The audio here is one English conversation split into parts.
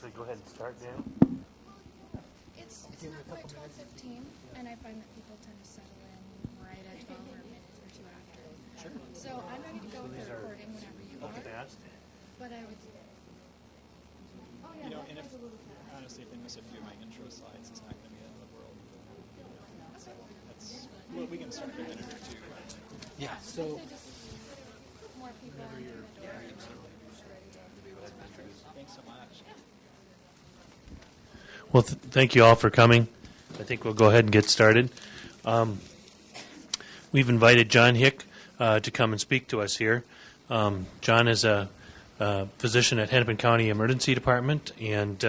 So go ahead and start, Dan. It's not quite 12:15, and I find that people tend to settle in right at 12 or a minute or two after. Sure. So I'm ready to go with the recording whenever you are. But I would. Oh yeah, and if honestly, if they miss a few of my intro slides, it's not going to be the end of the world. So that's well, we can start in a minute or two. Yeah. So. More people in the door. Thanks so much. Well, thank you all for coming. I think we'll go ahead and get started. We've invited John Hick to come and speak to us here. John is a physician at Hennepin County Emergency Department and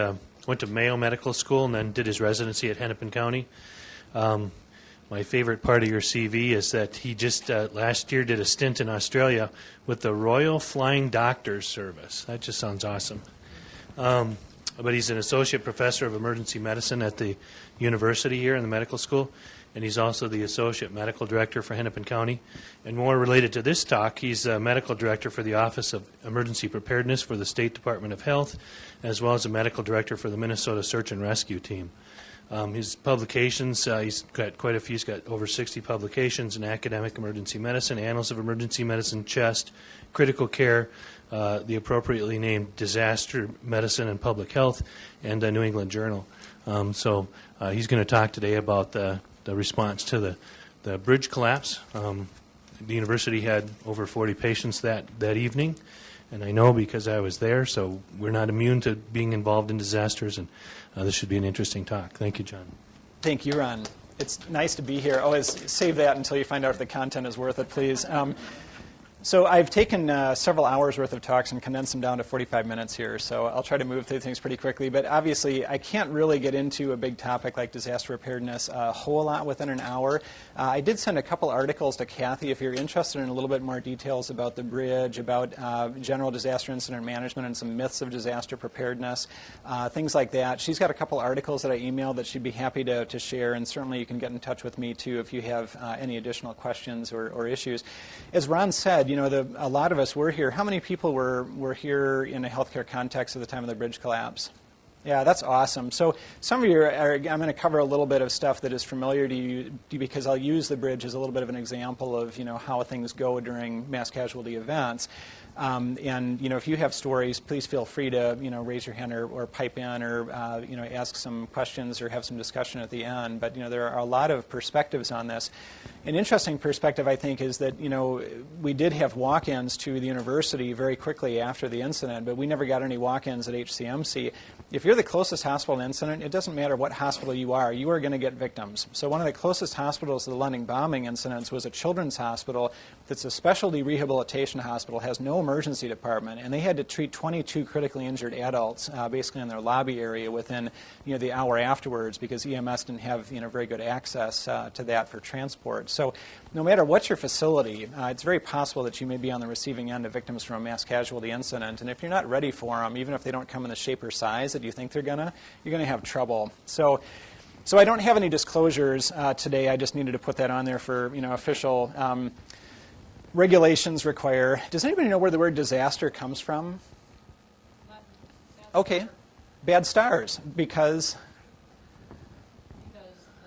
went to Mayo Medical School and then did his residency at Hennepin County. My favorite part of your CV is that he just last year did a stint in Australia with the Royal Flying Doctors Service. That just sounds awesome. But he's an associate professor of emergency medicine at the university here in the medical school, and he's also the associate medical director for Hennepin County. And more related to this talk, he's a medical director for the Office of Emergency Preparedness for the State Department of Health, as well as a medical director for the Minnesota Search and Rescue Team. His publications, he's got quite a few. He's got over 60 publications in academic emergency medicine, annals of emergency medicine, chest, critical care, the appropriately named disaster medicine and public health, and the New England Journal. So he's going to talk today about the response to the bridge collapse. The university had over 40 patients that evening, and I know because I was there, so we're not immune to being involved in disasters, and this should be an interesting talk. Thank you, John. Thank you, Ron. It's nice to be here. Always save that until you find out if the content is worth it, please. So I've taken several hours worth of talks and condensed them down to 45 minutes here, so I'll try to move through things pretty quickly. But obviously, I can't really get into a big topic like disaster preparedness a whole lot within an hour. I did send a couple articles to Kathy if you're interested in a little bit more details about the bridge, about general disaster incident management and some myths of disaster preparedness, things like that. She's got a couple articles that I emailed that she'd be happy to share, and certainly you can get in touch with me, too, if you have any additional questions or issues. As Ron said, a lot of us were here. How many people were here in a healthcare context at the time of the bridge collapse? Yeah, that's awesome. So some of you I'm going to cover a little bit of stuff that is familiar to you because I'll use the bridge as a little bit of an example of how things go during mass casualty events. And if you have stories, please feel free to raise your hand or pipe in or ask some questions or have some discussion at the end. But there are a lot of perspectives on this. An interesting perspective, I think, is that we did have walk-ins to the university very quickly after the incident, but we never got any walk-ins at HCMC. If you're the closest hospital to an incident, it doesn't matter what hospital you are going to get victims. So one of the closest hospitals to the London bombing incidents was a children's hospital that's a specialty rehabilitation hospital, has no emergency department, and they had to treat 22 critically injured adults basically in their lobby area within the hour afterwards because EMS didn't have very good access to that for transport. So no matter what your facility, it's very possible that you may be on the receiving end of victims from a mass casualty incident, and if you're not ready for them, even if they don't come in the shape or size that you think you're going to have trouble. So I don't have any disclosures today. I just needed to put that on there for official regulations require. Does anybody know where the word disaster comes from? Okay, bad stars, because the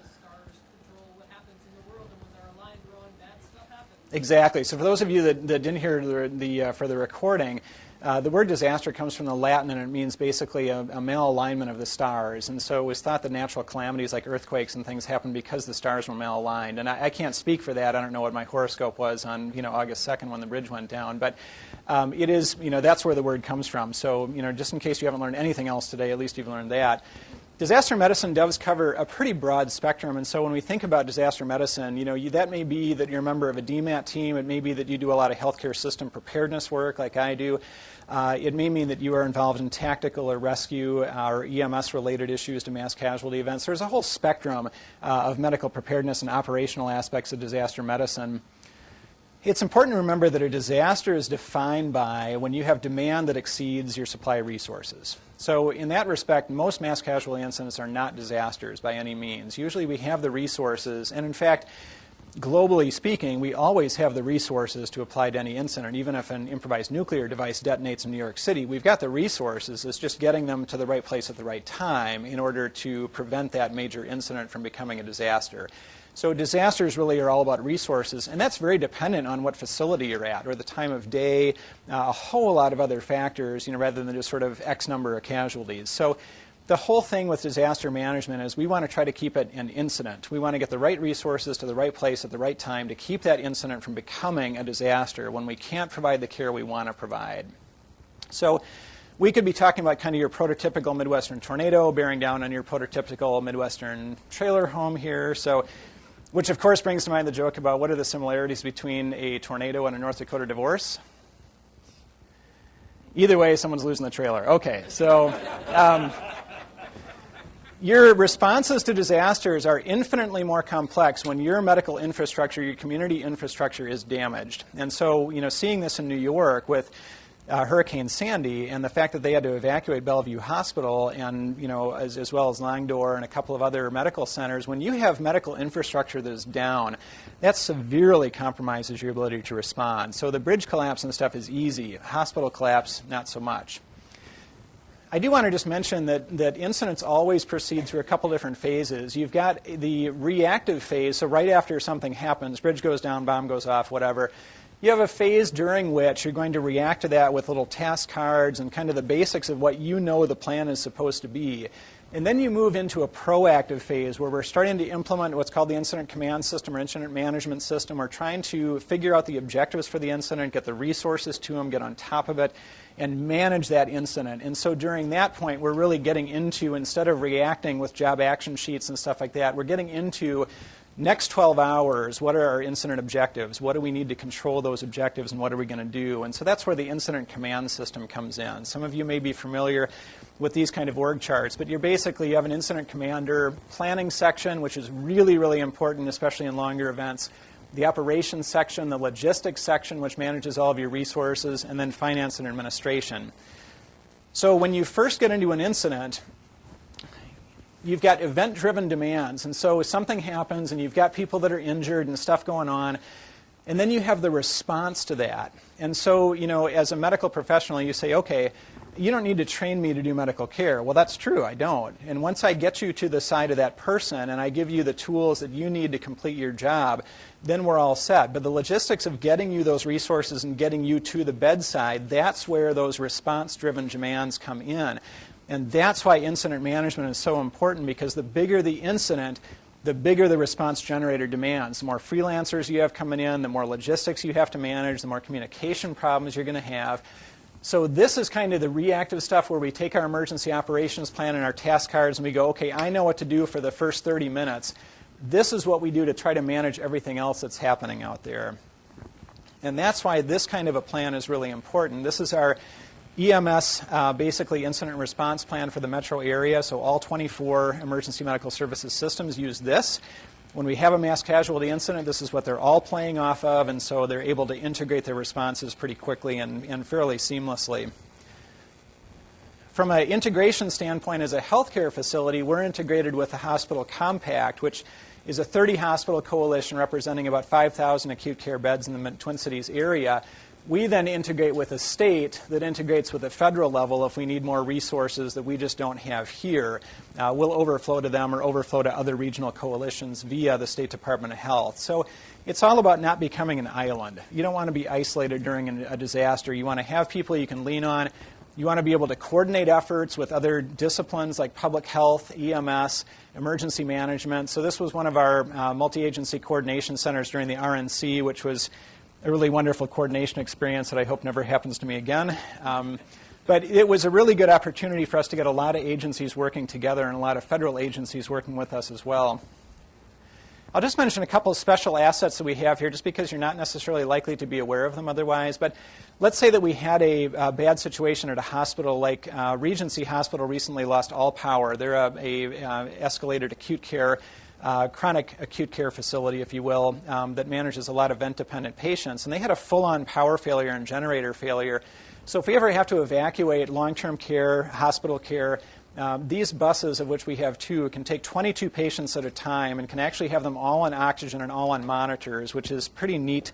stars control what happens in the world, and when they're aligned wrong, bad stuff happens. Exactly. So for those of you that didn't hear for the recording, the word disaster comes from the Latin, and it means basically a malalignment of the stars. And so it was thought that natural calamities like earthquakes and things happened because the stars were malaligned. And I can't speak for that. I don't know what my horoscope was on August 2nd when the bridge went down. But it is, that's where the word comes from. So, just in case you haven't learned anything else today, at least you've learned that. Disaster medicine does cover a pretty broad spectrum, and so when we think about disaster medicine, that may be that you're a member of a DMAT team. It may be that you do a lot of healthcare system preparedness work like I do. It may mean that you are involved in tactical or rescue or EMS-related issues to mass casualty events. There's a whole spectrum of medical preparedness and operational aspects of disaster medicine. It's important to remember that a disaster is defined by when you have demand that exceeds your supply of resources. So in that respect, most mass casualty incidents are not disasters by any means. Usually we have the resources, and in fact, globally speaking, we always have the resources to apply to any incident. Even if an improvised nuclear device detonates in New York City, we've got the resources. It's just getting them to the right place at the right time in order to prevent that major incident from becoming a disaster. So disasters really are all about resources, and that's very dependent on what facility you're at or the time of day, a whole lot of other factors, rather than just sort of X number of casualties. So the whole thing with disaster management is we want to try to keep it an incident. We want to get the right resources to the right place at the right time to keep that incident from becoming a disaster when we can't provide the care we want to provide. So we could be talking about kind of your prototypical Midwestern tornado bearing down on your prototypical Midwestern trailer home here. Which, of course, brings to mind the joke about what are the similarities between a tornado and a North Dakota divorce? Either way, someone's losing the trailer. Okay, so your responses to disasters are infinitely more complex when your medical infrastructure, your community infrastructure is damaged. And so, seeing this in New York with Hurricane Sandy and the fact that they had to evacuate Bellevue Hospital and, as well as Langdor and a couple of other medical centers, when you have medical infrastructure that is down, that severely compromises your ability to respond. So the bridge collapse and stuff is easy. Hospital collapse, not so much. I do want to just mention that incidents always proceed through a couple different phases. You've got the reactive phase, so right after something happens, bridge goes down, bomb goes off, whatever. You have a phase during which you're going to react to that with little task cards and kind of the basics of what you know the plan is supposed to be. And then you move into a proactive phase where we're starting to implement what's called the incident command system or incident management system. We're trying to figure out the objectives for the incident, get the resources to them, get on top of it, and manage that incident. And so during that point, we're really getting into, instead of reacting with job action sheets and stuff like that, we're getting into next 12 hours, what are our incident objectives? What do we need to control those objectives, and what are we going to do? And so that's where the incident command system comes in. Some of you may be familiar with these kind of org charts, but you have an incident commander planning section, which is really, really important, especially in longer events. The operations section, the logistics section, which manages all of your resources, and then finance and administration. So when you first get into an incident, you've got event-driven demands, and so something happens and you've got people that are injured and stuff going on, and then you have the response to that. And so, as a medical professional, you say, okay, you don't need to train me to do medical care. Well, that's true, I don't. And once I get you to the side of that person and I give you the tools that you need to complete your job, then we're all set. But the logistics of getting you those resources and getting you to the bedside, that's where those response-driven demands come in. And that's why incident management is so important, because the bigger the incident, the bigger the response generator demands. The more freelancers you have coming in, the more logistics you have to manage, the more communication problems you're going to have. So this is kind of the reactive stuff where we take our emergency operations plan and our task cards and we go, okay, I know what to do for the first 30 minutes. This is what we do to try to manage everything else that's happening out there. And that's why this kind of a plan is really important. This is our EMS, basically incident response plan for the metro area. So all 24 emergency medical services systems use this. When we have a mass casualty incident, this is what they're all playing off of, and so they're able to integrate their responses pretty quickly and fairly seamlessly. From an integration standpoint, as a healthcare facility, we're integrated with the Hospital Compact, which is a 30-hospital coalition representing about 5,000 acute care beds in the Twin Cities area. We then integrate with a state that integrates with the federal level if we need more resources that we just don't have here. We'll overflow to them or overflow to other regional coalitions via the State Department of Health. So it's all about not becoming an island. You don't want to be isolated during a disaster. You want to have people you can lean on. You want to be able to coordinate efforts with other disciplines like public health, EMS, emergency management. So this was one of our multi-agency coordination centers during the RNC, which was a really wonderful coordination experience that I hope never happens to me again. But it was a really good opportunity for us to get a lot of agencies working together and a lot of federal agencies working with us as well. I'll just mention a couple of special assets that we have here, just because you're not necessarily likely to be aware of them otherwise. But let's say that we had a bad situation at a hospital, like Regency Hospital recently lost all power. They're a escalated acute care, chronic acute care facility, if you will, that manages a lot of vent-dependent patients. And they had a full-on power failure and generator failure. So if we ever have to evacuate long-term care, hospital care, these buses, of which we have 2, can take 22 patients at a time and can actually have them all on oxygen and all on monitors, which is pretty neat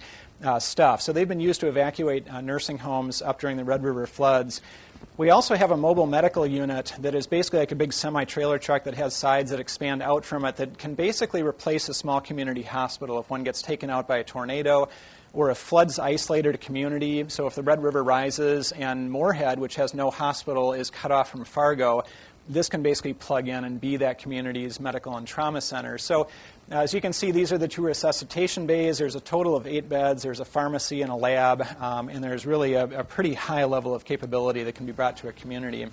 stuff. So they've been used to evacuate nursing homes up during the Red River floods. We also have a mobile medical unit that is basically like a big semi-trailer truck that has sides that expand out from it that can basically replace a small community hospital if one gets taken out by a tornado or if floods isolated a community. So if the Red River rises and Moorhead, which has no hospital, is cut off from Fargo, this can basically plug in and be that community's medical and trauma center. So as you can see, these are the 2 resuscitation bays. There's a total of 8 beds. There's a pharmacy and a lab, and there's really a pretty high level of capability that can be brought to a community.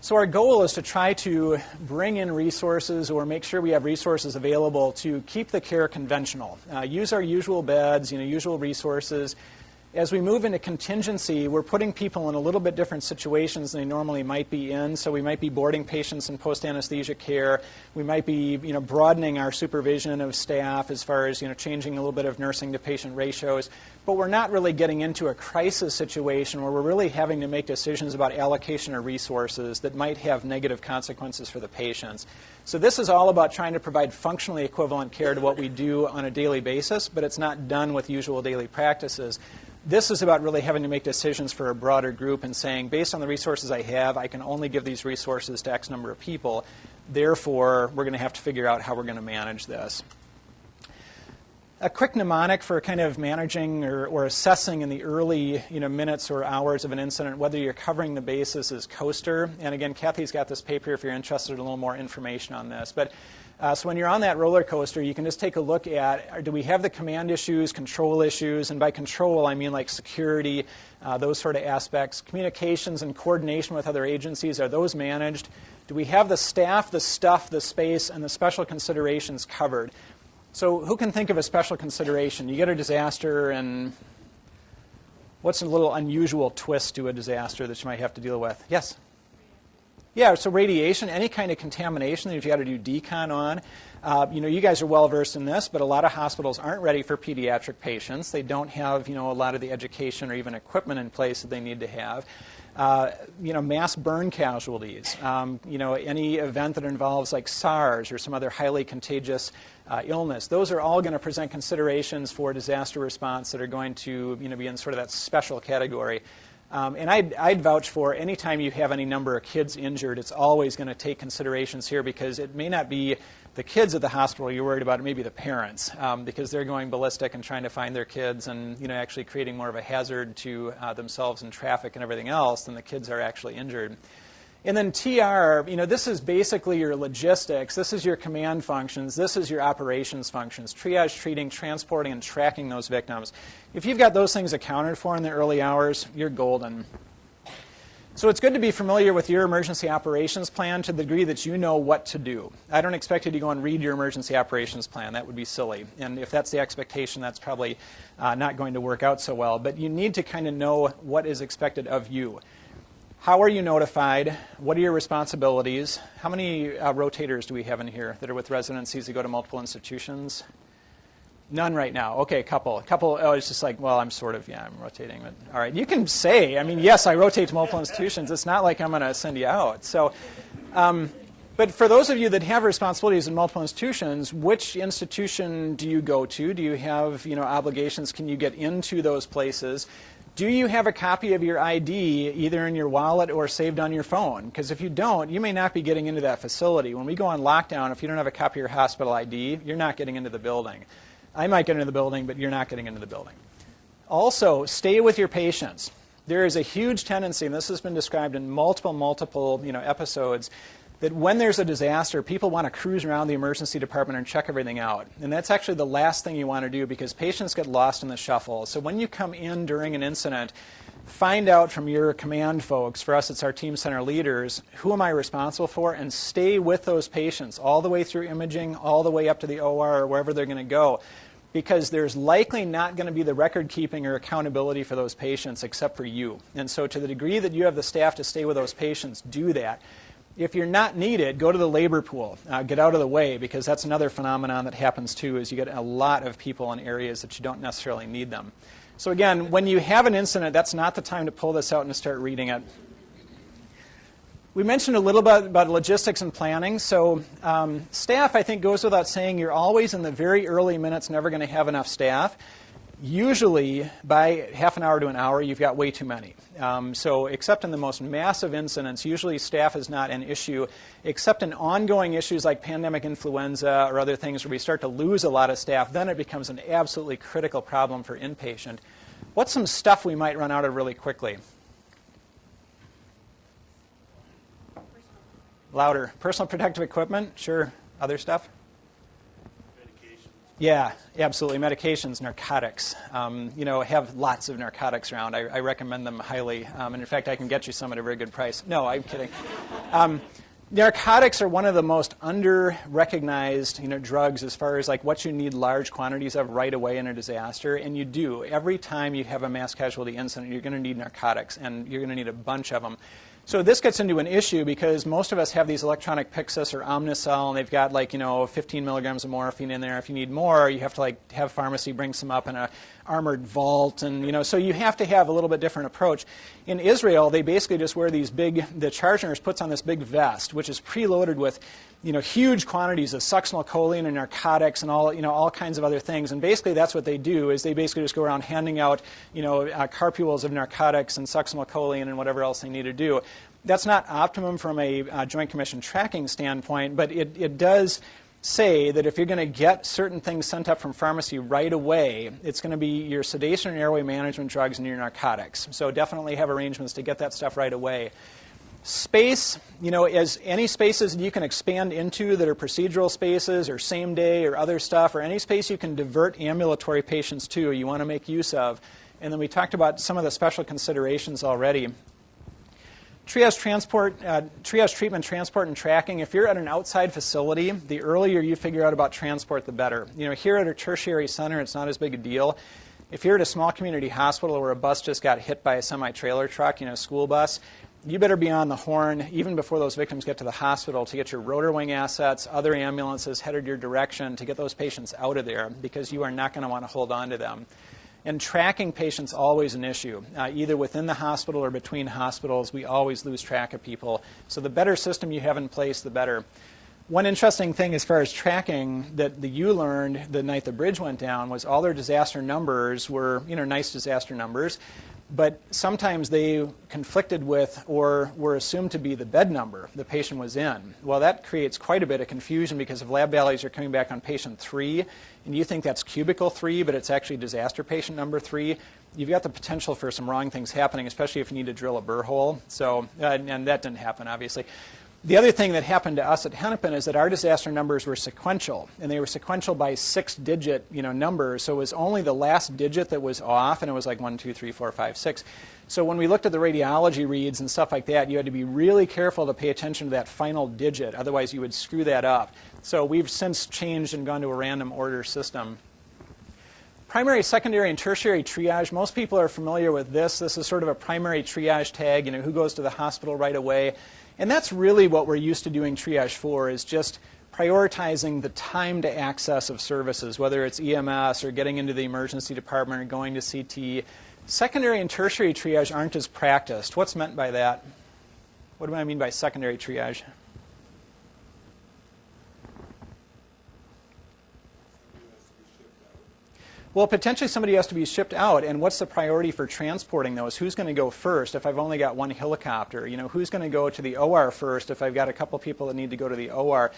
So our goal is to try to bring in resources or make sure we have resources available to keep the care conventional. Use our usual beds, usual resources. As we move into contingency, we're putting people in a little bit different situations than they normally might be in. So we might be boarding patients in post-anesthesia care. We might be, broadening our supervision of staff as far as, changing a little bit of nursing to patient ratios. But we're not really getting into a crisis situation where we're really having to make decisions about allocation of resources that might have negative consequences for the patients. So this is all about trying to provide functionally equivalent care to what we do on a daily basis, but it's not done with usual daily practices. This is about really having to make decisions for a broader group and saying, based on the resources I have, I can only give these resources to X number of people. Therefore, we're going to have to figure out how we're going to manage this. A quick mnemonic for kind of managing or assessing in the early minutes or hours of an incident whether you're covering the bases is coaster. And again, Kathy's got this paper if you're interested in a little more information on this. But so when you're on that roller coaster, you can just take a look at, do we have the command issues, control issues? And by control, I mean like security, those sort of aspects. Communications and coordination with other agencies, are those managed? Do we have the staff, the stuff, the space, and the special considerations covered? So who can think of a special consideration? You get a disaster, and what's a little unusual twist to a disaster that you might have to deal with? Yes? Yeah, so radiation, any kind of contamination that you've got to do decon on. You guys are well versed in this, but a lot of hospitals aren't ready for pediatric patients. They don't have, a lot of the education or even equipment in place that they need to have. Mass burn casualties. Any event that involves like SARS or some other highly contagious illness. Those are all going to present considerations for disaster response that are going to, be in sort of that special category. And I'd vouch for any time you have any number of kids injured, it's always going to take considerations here because it may not be the kids at the hospital you're worried about, it may be the parents because they're going ballistic and trying to find their kids and actually creating more of a hazard to themselves in traffic and everything else than the kids are actually injured. And then TR, this is basically your logistics. This is your command functions. This is your operations functions. Triage, treating, transporting, and tracking those victims. If you've got those things accounted for in the early hours, you're golden. So it's good to be familiar with your emergency operations plan to the degree that you know what to do. I don't expect you to go and read your emergency operations plan. That would be silly. And if that's the expectation, that's probably not going to work out so well. But you need to kind of know what is expected of you. How are you notified? What are your responsibilities? How many rotators do we have in here that are with residencies that go to multiple institutions? None right now. Okay, a couple. Oh, it's just like, well, I'm rotating. But, all right, you can say, yes, I rotate to multiple institutions. It's not like I'm going to send you out. So, but for those of you that have responsibilities in multiple institutions, which institution do you go to? Do you have, obligations? Can you get into those places? Do you have a copy of your ID either in your wallet or saved on your phone? Because if you don't, you may not be getting into that facility. When we go on lockdown, if you don't have a copy of your hospital ID, you're not getting into the building. I might get into the building, but you're not getting into the building. Also, stay with your patients. There is a huge tendency, and this has been described in multiple episodes, that when there's a disaster, people want to cruise around the emergency department and check everything out. And that's actually the last thing you want to do because patients get lost in the shuffle. So when you come in during an incident, find out from your command folks, for us it's our team center leaders, who am I responsible for, and stay with those patients all the way through imaging, all the way up to the OR or wherever they're going to go. Because there's likely not going to be the record keeping or accountability for those patients except for you. And so to the degree that you have the staff to stay with those patients, do that. If you're not needed, go to the labor pool. Get out of the way, because that's another phenomenon that happens too, is you get a lot of people in areas that you don't necessarily need them. So again, when you have an incident, that's not the time to pull this out and to start reading it. We mentioned a little bit about logistics and planning. So staff, I think, goes without saying, you're always in the very early minutes never going to have enough staff. Usually, by half an hour to an hour, you've got way too many. So except in the most massive incidents, usually staff is not an issue, except in ongoing issues like pandemic influenza or other things where we start to lose a lot of staff, then it becomes an absolutely critical problem for inpatient. What's some stuff we might run out of really quickly? Louder. Personal protective equipment, sure. Other stuff? Medications. Yeah, absolutely. Medications, narcotics. Have lots of narcotics around. I recommend them highly. And in fact, I can get you some at a very good price. No, I'm kidding. Narcotics are one of the most under-recognized, drugs as far as like what you need large quantities of right away in a disaster. And you do. Every time you have a mass casualty incident, you're going to need narcotics, and you're going to need a bunch of them. So this gets into an issue because most of us have these electronic Pyxis or Omnicell, and they've got 15 milligrams of morphine in there. If you need more, you have to have pharmacy bring some up in a armored vault, and so you have to have a little bit different approach. In Israel, they basically just wear these the charge nurse puts on this big vest, which is preloaded with huge quantities of succinylcholine and narcotics and all kinds of other things. And basically that's what they do, is they basically just go around handing out carpules of narcotics and succinylcholine and whatever else they need to do. That's not optimum from a Joint Commission tracking standpoint, but it does say that if you're going to get certain things sent up from pharmacy right away, it's going to be your sedation and airway management drugs and your narcotics. So definitely have arrangements to get that stuff right away. Space, as any spaces you can expand into that are procedural spaces or same day or other stuff, or any space you can divert ambulatory patients to, you want to make use of. And then we talked about some of the special considerations already. Triage treatment, transport, and tracking. If you're at an outside facility, the earlier you figure out about transport, the better. Here at a tertiary center, it's not as big a deal. If you're at a small community hospital where a bus just got hit by a semi-trailer truck, school bus, you better be on the horn even before those victims get to the hospital to get your rotor wing assets, other ambulances headed your direction to get those patients out of there, because you are not going to want to hold on to them. And tracking patients always an issue. Either within the hospital or between hospitals, we always lose track of people. So the better system you have in place, the better. One interesting thing as far as tracking that you learned the night the bridge went down was all their disaster numbers were, nice disaster numbers, but sometimes they conflicted with or were assumed to be the bed number the patient was in. Well, that creates quite a bit of confusion, because if lab values are coming back on patient 3 and you think that's cubicle 3, but it's actually disaster patient number 3, you've got the potential for some wrong things happening, especially if you need to drill a burr hole. So, and that didn't happen, obviously. The other thing that happened to us at Hennepin is that our disaster numbers were sequential, and they were sequential by 6-digit numbers. So it was only the last digit that was off, and it was like 1, 2, 3, 4, 5, 6. So when we looked at the radiology reads and stuff like that, you had to be really careful to pay attention to that final digit. Otherwise, you would screw that up. So we've since changed and gone to a random order system. Primary, secondary, and tertiary triage. Most people are familiar with this. This is sort of a primary triage tag, who goes to the hospital right away. And that's really what we're used to doing triage for, is just prioritizing the time to access of services, whether it's EMS or getting into the emergency department or going to CT. Secondary and tertiary triage aren't as practiced. What's meant by that? What do I mean by secondary triage? Well, potentially somebody has to be shipped out, and what's the priority for transporting those? Who's going to go first if I've only got one helicopter? Who's going to go to the OR first if I've got a couple people that need to go to the OR?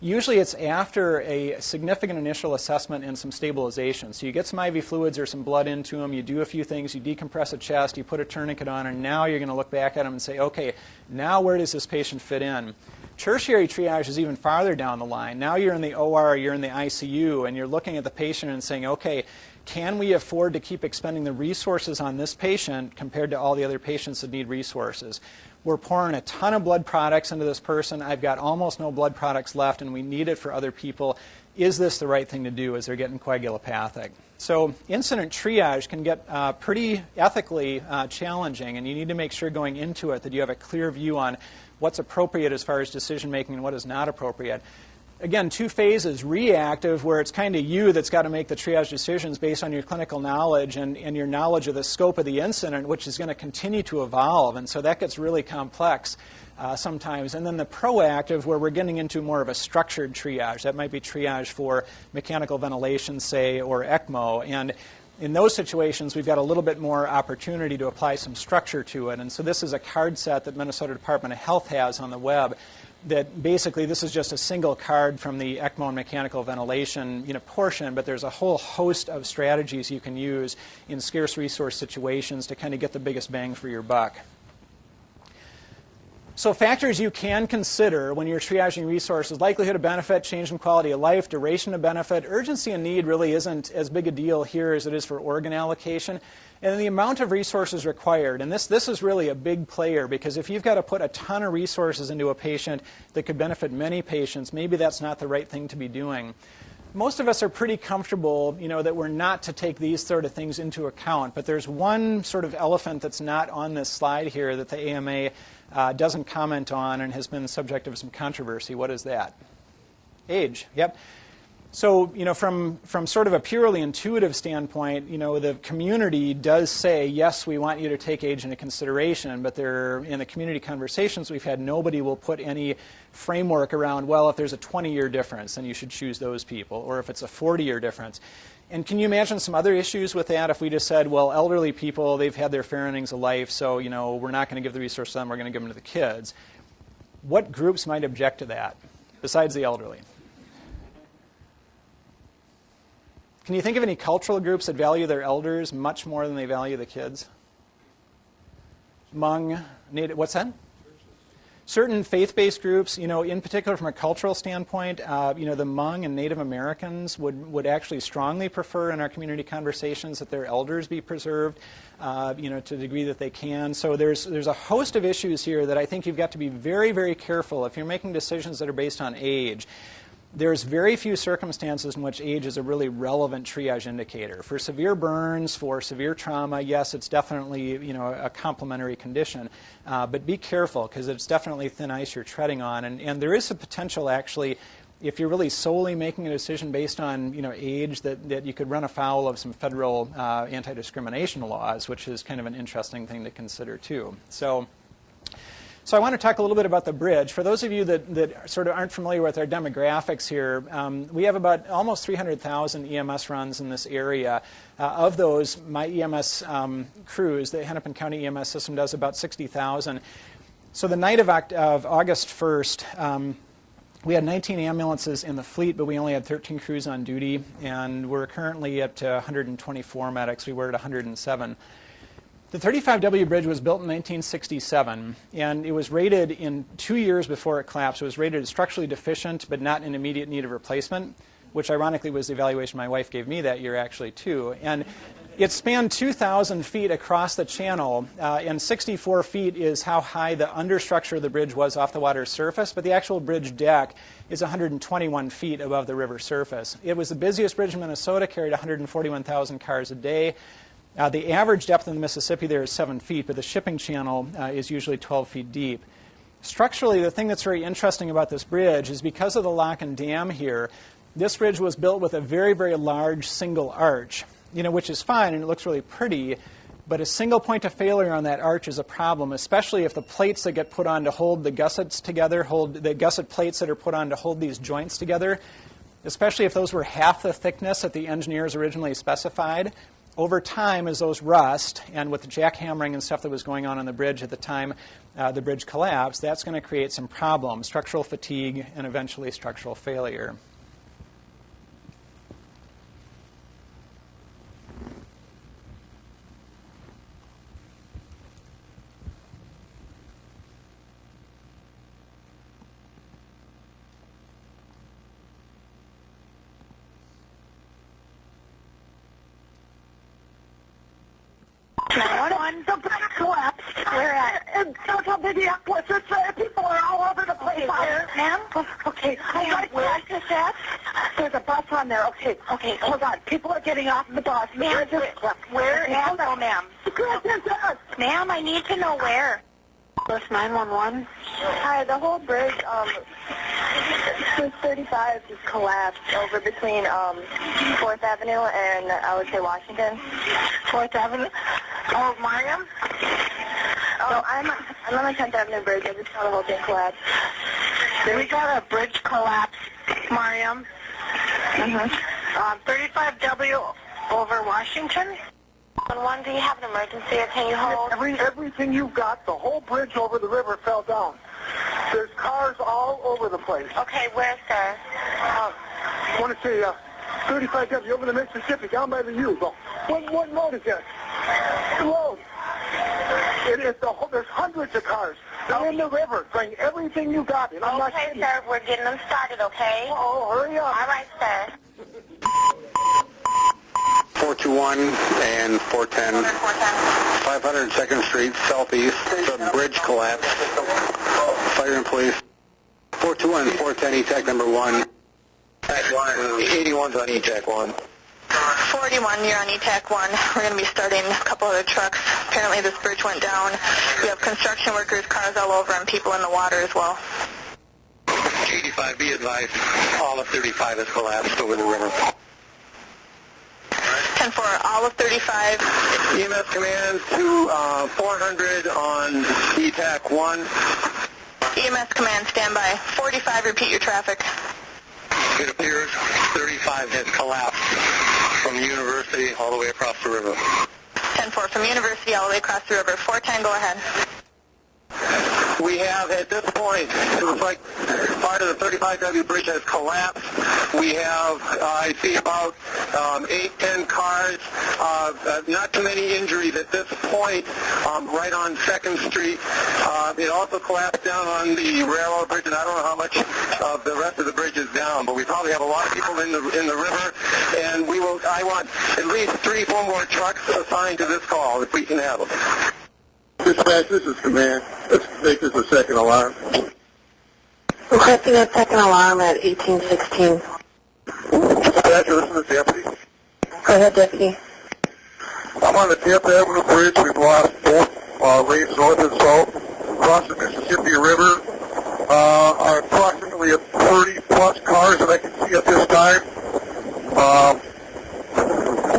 Usually it's after a significant initial assessment and some stabilization. So you get some IV fluids or some blood into them, you do a few things, you decompress a chest, you put a tourniquet on, and now you're going to look back at them and say, okay, now where does this patient fit in? Tertiary triage is even farther down the line. Now you're in the OR, you're in the ICU, and you're looking at the patient and saying, okay, Can we afford to keep expending the resources on this patient compared to all the other patients that need resources? We're pouring a ton of blood products into this person. I've got almost no blood products left, and we need it for other people. Is this the right thing to do as they're getting coagulopathic? So incident triage can get pretty ethically challenging, and you need to make sure going into it that you have a clear view on what's appropriate as far as decision making and what is not appropriate. Again, two phases: reactive, where it's kind of you that's got to make the triage decisions based on your clinical knowledge and your knowledge of the scope of the incident, which is going to continue to evolve, and so that gets really complex sometimes. And then the proactive, where we're getting into more of a structured triage. That might be triage for mechanical ventilation, say, or ECMO. And in those situations, we've got a little bit more opportunity to apply some structure to it. And so this is a card set that Minnesota Department of Health has on the web, that basically this is just a single card from the ECMO and mechanical ventilation portion, but there's a whole host of strategies you can use in scarce resource situations to kind of get the biggest bang for your buck. So factors you can consider when you're triaging resources: likelihood of benefit, change in quality of life, duration of benefit. Urgency and need really isn't as big a deal here as it is for organ allocation. And then the amount of resources required. And this is really a big player, because if you've got to put a ton of resources into a patient that could benefit many patients, maybe that's not the right thing to be doing. Most of us are pretty comfortable, that we're not to take these sort of things into account. But there's one sort of elephant that's not on this slide here that the AMA doesn't comment on and has been the subject of some controversy. What is that? Age. Yep. So, from sort of a purely intuitive standpoint, the community does say, yes, we want you to take age into consideration, but in the community conversations we've had, nobody will put any framework around, well, if there's a 20-year difference, then you should choose those people, or if it's a 40-year difference. And can you imagine some other issues with that if we just said, well, elderly people, they've had their fair innings of life, so, we're not going to give the resource to them, we're going to give them to the kids. What groups might object to that, besides the elderly? Can you think of any cultural groups that value their elders much more than they value the kids? Hmong, Native, what's that? Certain faith-based groups, in particular from a cultural standpoint, the Hmong and Native Americans would actually strongly prefer in our community conversations that their elders be preserved, to the degree that they can. So there's a host of issues here that I think you've got to be very, very careful if you're making decisions that are based on age. There's very few circumstances in which age is a really relevant triage indicator. For severe burns, for severe trauma, yes, it's definitely a complementary condition. But be careful, because it's definitely thin ice you're treading on. And there is a potential, actually, if you're really solely making a decision based on age, that you could run afoul of some federal anti-discrimination laws, which is kind of an interesting thing to consider, too. So I want to talk a little bit about the bridge. For those of you that sort of aren't familiar with our demographics here, we have about almost 300,000 EMS runs in this area. Of those, my EMS crews, the Hennepin County EMS system, does about 60,000. So the night of August 1st, we had 19 ambulances in the fleet, but we only had 13 crews on duty, and we're currently at 124 medics. We were at 107. The 35W bridge was built in 1967, and it was rated in 2 years before it collapsed. It was rated as structurally deficient, but not in immediate need of replacement, which ironically was the evaluation my wife gave me that year, actually, too. And it spanned 2,000 feet across the channel, and 64 feet is how high the understructure of the bridge was off the water's surface, but the actual bridge deck is 121 feet above the river surface. It was the busiest bridge in Minnesota, carried 141,000 cars a day. The average depth in the Mississippi there is 7 feet, but the shipping channel is usually 12 feet deep. Structurally, the thing that's very interesting about this bridge is because of the lock and dam here, this bridge was built with a very, very large single arch, which is fine and it looks really pretty, but a single point of failure on that arch is a problem, especially if the plates that get put on to hold the gussets together, the gusset plates that are put on to hold these joints together, especially if those were half the thickness that the engineers originally specified. Over time, as those rust, and with the jackhammering and stuff that was going on the bridge at the time the bridge collapsed, that's going to create some problems, structural fatigue, and eventually structural failure. 1, the bridge collapsed. Where at? In downtown Minneapolis. People are all over the place. Where? Ma'am? Okay. Where is this at? There's a bus on there. Okay, hold on. People are getting off the bus. Ma'am, where is it, ma'am? Ma'am, I need to know where. Bus 911. Hi, the whole bridge, 35 just collapsed over between 4th Avenue and, I would say, Washington. 4th Avenue? Oh, Mariam? Oh, I'm on the 10th Avenue bridge. I just saw the whole thing collapse. We got a bridge collapse, Mariam. 35W over Washington. One, do you have an emergency or can you hold? Everything you've got, the whole bridge over the river fell down. There's cars all over the place. Okay, where, sir? I want to say 35W over the Mississippi, down by the U. What road is that? Road. There's hundreds of cars. They're in the river. Bring everything you got. And I'm not Okay, kidding. sir, we're getting them started, okay? Oh, hurry up. All right, sir. 421 and 410, 502nd Street Southeast, the bridge collapse. Fire and police. 421 and 410, E-Tech number 1. 81's on E-Tech 1. 41, you're on E-Tech 1. We're going to be starting a couple other trucks. Apparently this bridge went down. We have construction workers, cars all over, and people in the water as well. 85, be advised, all of 35 has collapsed over the river. 10-4, all of 35. EMS command to 400 on E-Tech 1. EMS command, stand by. 45, repeat your traffic. It appears 35 has collapsed from University all the way across the river. 10-4, from University all the way across the river. 410, go ahead. We have, at this point, it looks like part of the 35W bridge has collapsed. We have, I see about 8-10 cars, not too many injuries at this point, right on 2nd Street. It also collapsed down on the railroad bridge, and I don't know how much of the rest of the bridge is down, but we probably have a lot of people in the river, and I want at least 3-4 more trucks assigned to this call, if we can have them. Dispatch, this is command. Let's make this a second alarm. Requesting a second alarm at 1816. Dispatcher, this is the deputy. Go ahead, deputy. I'm on the 10th Avenue Bridge. We've lost both lanes north and south across the Mississippi River. Approximately 30-plus cars that I can see at this time.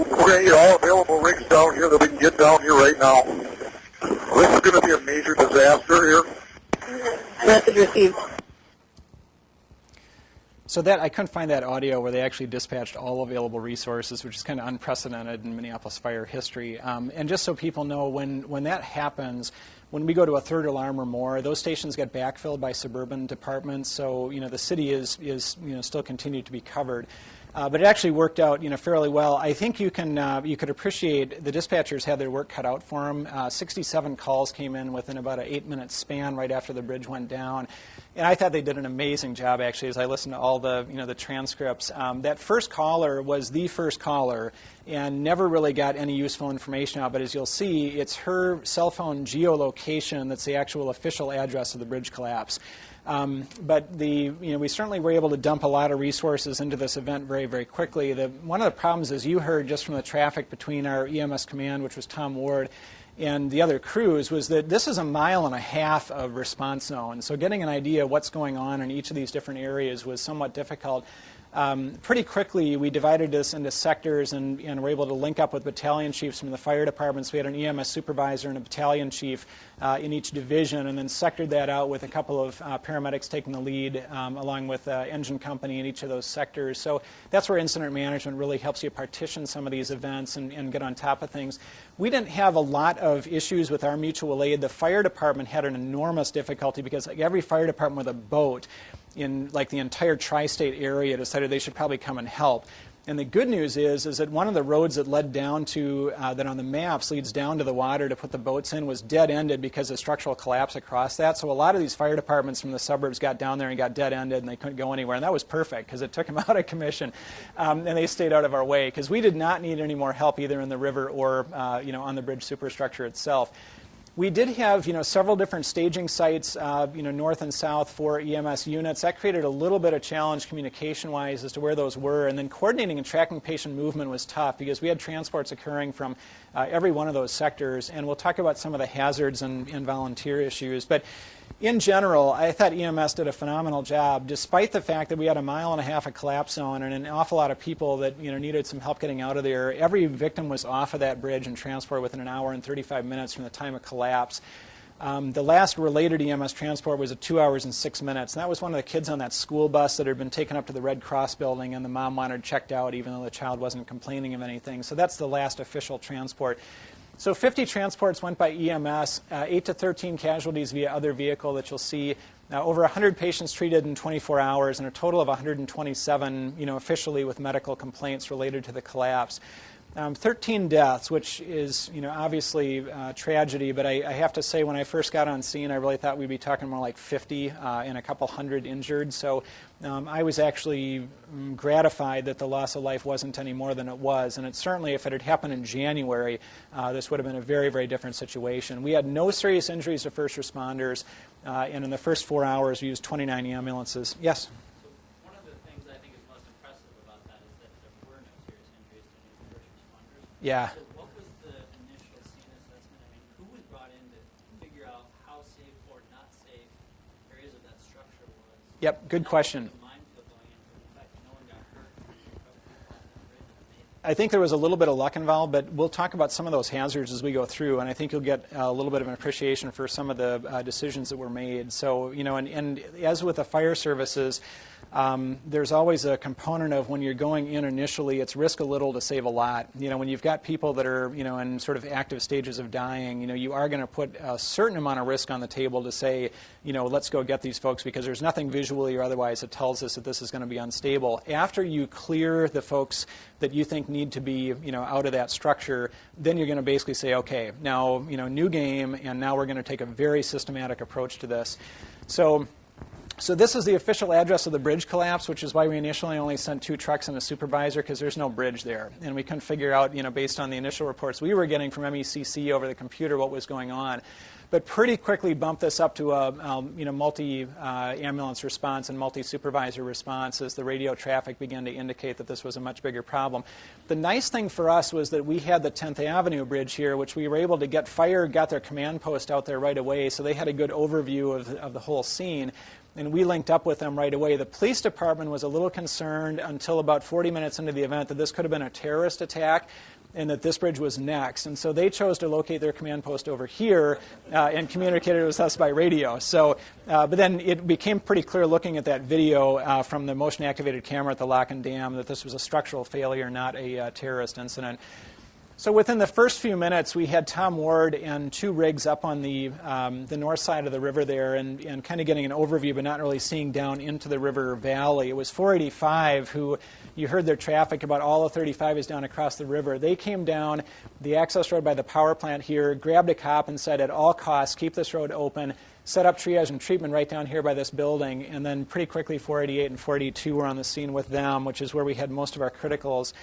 We're going to get all available rigs down here that we can get down here right now. This is going to be a major disaster here. Message received. So that I couldn't find that audio where they actually dispatched all available resources, which is kind of unprecedented in Minneapolis fire history. And just so people know, when that happens, when we go to a third alarm or more, those stations get backfilled by suburban departments. So the city is still continued to be covered. But it actually worked out fairly well. I think you could appreciate the dispatchers had their work cut out for them. 67 calls came in within about an 8-minute span right after the bridge went down. And I thought they did an amazing job, actually, as I listened to all the the transcripts. That first caller was the first caller and never really got any useful information out. But as you'll see, it's her cell phone geolocation that's the actual official address of the bridge collapse. But we certainly were able to dump a lot of resources into this event very, very quickly. One of the problems, as you heard just from the traffic between our EMS command, which was Tom Ward, and the other crews, was that this is a 1.5 miles of response zone. So getting an idea of what's going on in each of these different areas was somewhat difficult. Pretty quickly, we divided this into sectors and were able to link up with battalion chiefs from the fire departments. We had an EMS supervisor and a battalion chief in each division, and then sectored that out with a couple of paramedics taking the lead, along with engine company in each of those sectors. So that's where incident management really helps you partition some of these events and get on top of things. We didn't have a lot of issues with our mutual aid. The fire department had an enormous difficulty because every fire department with a boat in the entire tri-state area decided they should probably come and help. And the good news is that one of the roads that led down to, that on the maps leads down to the water to put the boats in was dead-ended because of structural collapse across that. So a lot of these fire departments from the suburbs got down there and got dead-ended and they couldn't go anywhere. And that was perfect because it took them out of commission. And they stayed out of our way because we did not need any more help either in the river or on the bridge superstructure itself. We did have, several different staging sites, north and south for EMS units. That created a little bit of challenge communication-wise as to where those were. And then coordinating and tracking patient movement was tough because we had transports occurring from every one of those sectors. And we'll talk about some of the hazards and volunteer issues. But in general, I thought EMS did a phenomenal job, despite the fact that we had 1.5 miles of collapse zone and an awful lot of people that needed some help getting out of there. Every victim was off of that bridge and transported within 1 hour and 35 minutes from the time of collapse. The last related EMS transport was at 2 hours and 6 minutes. And that was one of the kids on that school bus that had been taken up to the Red Cross building, and the mom wanted checked out even though the child wasn't complaining of anything. So that's the last official transport. So 50 transports went by EMS, 8 to 13 casualties via other vehicle that you'll see. Over 100 patients treated in 24 hours, and a total of 127, officially with medical complaints related to the collapse. 13 deaths, which is, obviously tragedy, but I have to say when I first got on scene, I really thought we'd be talking more like 50 and a couple hundred injured. So I was actually gratified that the loss of life wasn't any more than it was. And it certainly, if it had happened in January, this would have been a very, very different situation. We had no serious injuries to first responders, and in the first 4 hours, we used 29 ambulances. Yes? Yeah. So what was the initial scene assessment? I mean, who was brought in to figure out how safe or not safe areas of that structure was? Yep, good question. I think there was a little bit of luck involved, but we'll talk about some of those hazards as we go through, and I think you'll get a little bit of an appreciation for some of the decisions that were made. So, and as with the fire services, there's always a component of when you're going in initially, it's risk a little to save a lot. When you've got people that are, in sort of active stages of dying, you are going to put a certain amount of risk on the table to say, let's go get these folks because there's nothing visually or otherwise that tells us that this is going to be unstable. After you clear the folks that you think need to be, out of that structure, then you're going to basically say, okay, now, new game, and now we're going to take a very systematic approach to this. So this is the official address of the bridge collapse, which is why we initially only sent 2 trucks and a supervisor, because there's no bridge there. And we couldn't figure out, based on the initial reports we were getting from MECC over the computer, what was going on. But pretty quickly bumped this up to a multi-ambulance response and multi-supervisor response as the radio traffic began to indicate that this was a much bigger problem. The nice thing for us was that we had the 10th Avenue bridge here, which we were able to get fire, got their command post out there right away, so they had a good overview of the whole scene. And we linked up with them right away. The police department was a little concerned until about 40 minutes into the event that this could have been a terrorist attack and that this bridge was next. And so they chose to locate their command post over here and communicated with us by radio. So, but then it became pretty clear looking at that video from the motion-activated camera at the lock and dam that this was a structural failure, not a terrorist incident. So within the first few minutes, we had Tom Ward and 2 rigs up on the north side of the river there and kind of getting an overview, but not really seeing down into the river valley. It was 485 who, you heard their traffic, about all of 35 is down across the river. They came down the access road by the power plant here, grabbed a cop and said, at all costs, keep this road open, set up triage and treatment right down here by this building, and then pretty quickly 488 and 482 were on the scene with them, which is where we had most of our criticals.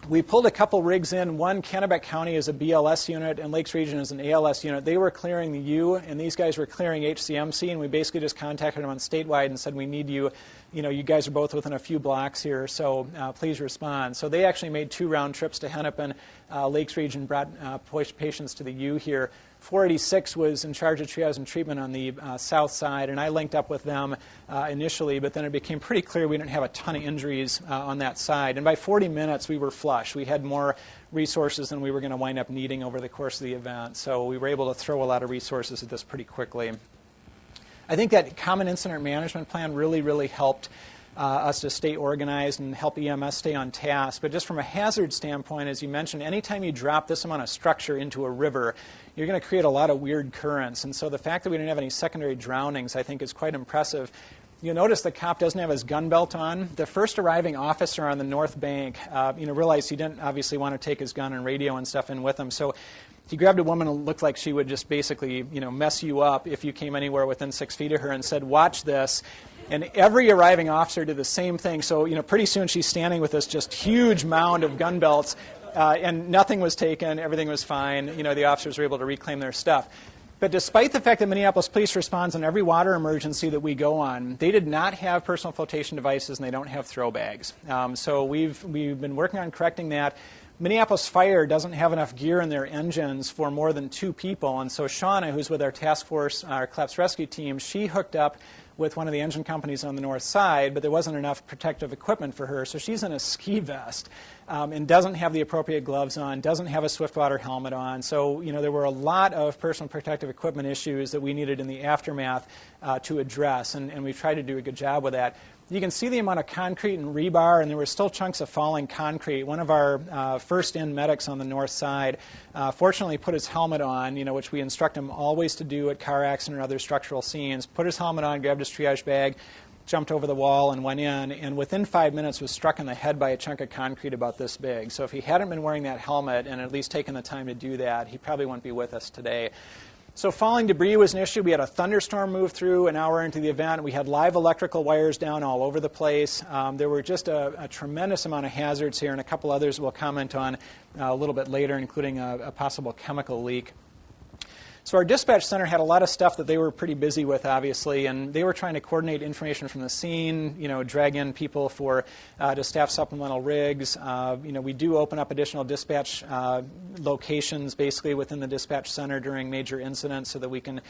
We pulled a couple rigs in. One, Kennebec County is a BLS unit, and Lakes Region is an ALS unit. They were clearing the U, and these guys were clearing HCMC, and we basically just contacted them on statewide and said, we need you. You guys are both within a few blocks here, so please respond. So they actually made 2 round trips to Hennepin. Lakes Region brought patients to the U here. 486 was in charge of triage and treatment on the south side, and I linked up with them initially, but then it became pretty clear we didn't have a ton of injuries on that side. And by 40 minutes, we were flush. We had more resources than we were going to wind up needing over the course of the event, so we were able to throw a lot of resources at this pretty quickly. I think that common incident management plan really, really helped us to stay organized and help EMS stay on task. But just from a hazard standpoint, as you mentioned, anytime you drop this amount of structure into a river, you're going to create a lot of weird currents. And so the fact that we didn't have any secondary drownings, I think, is quite impressive. You'll notice the cop doesn't have his gun belt on. The first arriving officer on the north bank, realized he didn't obviously want to take his gun and radio and stuff in with him. So he grabbed a woman who looked like she would just basically, mess you up if you came anywhere within 6 feet of her and said, "Watch this." And every arriving officer did the same thing. So, pretty soon she's standing with this just huge mound of gun belts, and nothing was taken. Everything was fine. The officers were able to reclaim their stuff. But despite the fact that Minneapolis Police responds on every water emergency that we go on, they did not have personal flotation devices and they don't have throw bags. So we've been working on correcting that. Minneapolis Fire doesn't have enough gear in their engines for more than 2 people, and so Shauna, who's with our task force, our collapse rescue team, she hooked up with one of the engine companies on the north side, but there wasn't enough protective equipment for her, so she's in a ski vest and doesn't have the appropriate gloves on, doesn't have a Swiftwater helmet on. So, there were a lot of personal protective equipment issues that we needed in the aftermath to address, and we've tried to do a good job with that. You can see the amount of concrete and rebar, and there were still chunks of falling concrete. One of our first-in medics on the north side fortunately put his helmet on, which we instruct him always to do at car accident or other structural scenes. Put his helmet on, grabbed his triage bag, jumped over the wall and went in, and within 5 minutes was struck in the head by a chunk of concrete about this big. So if he hadn't been wearing that helmet and at least taken the time to do that, he probably wouldn't be with us today. So falling debris was an issue. We had a thunderstorm move through an hour into the event. We had live electrical wires down all over the place. There were just a tremendous amount of hazards here, and a couple others we'll comment on a little bit later, including a possible chemical leak. So our dispatch center had a lot of stuff that they were pretty busy with, obviously, and they were trying to coordinate information from the scene, drag in people to staff supplemental rigs. We do open up additional dispatch locations basically within the dispatch center during major incidents so that we can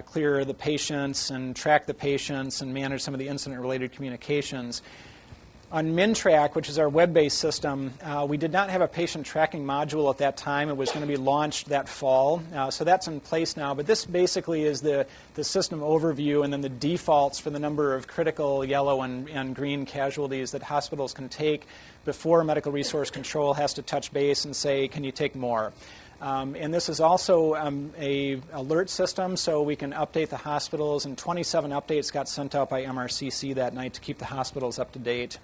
clear the patients and track the patients and manage some of the incident-related communications. On MinTrack, which is our web-based system, we did not have a patient tracking module at that time. It was going to be launched that fall. So that's in place now. But this basically is the system overview and then the defaults for the number of critical yellow and green casualties that hospitals can take before medical resource control has to touch base and say, can you take more? And this is also a alert system, so we can update the hospitals. And 27 updates got sent out by MRCC that night to keep the hospitals up to date.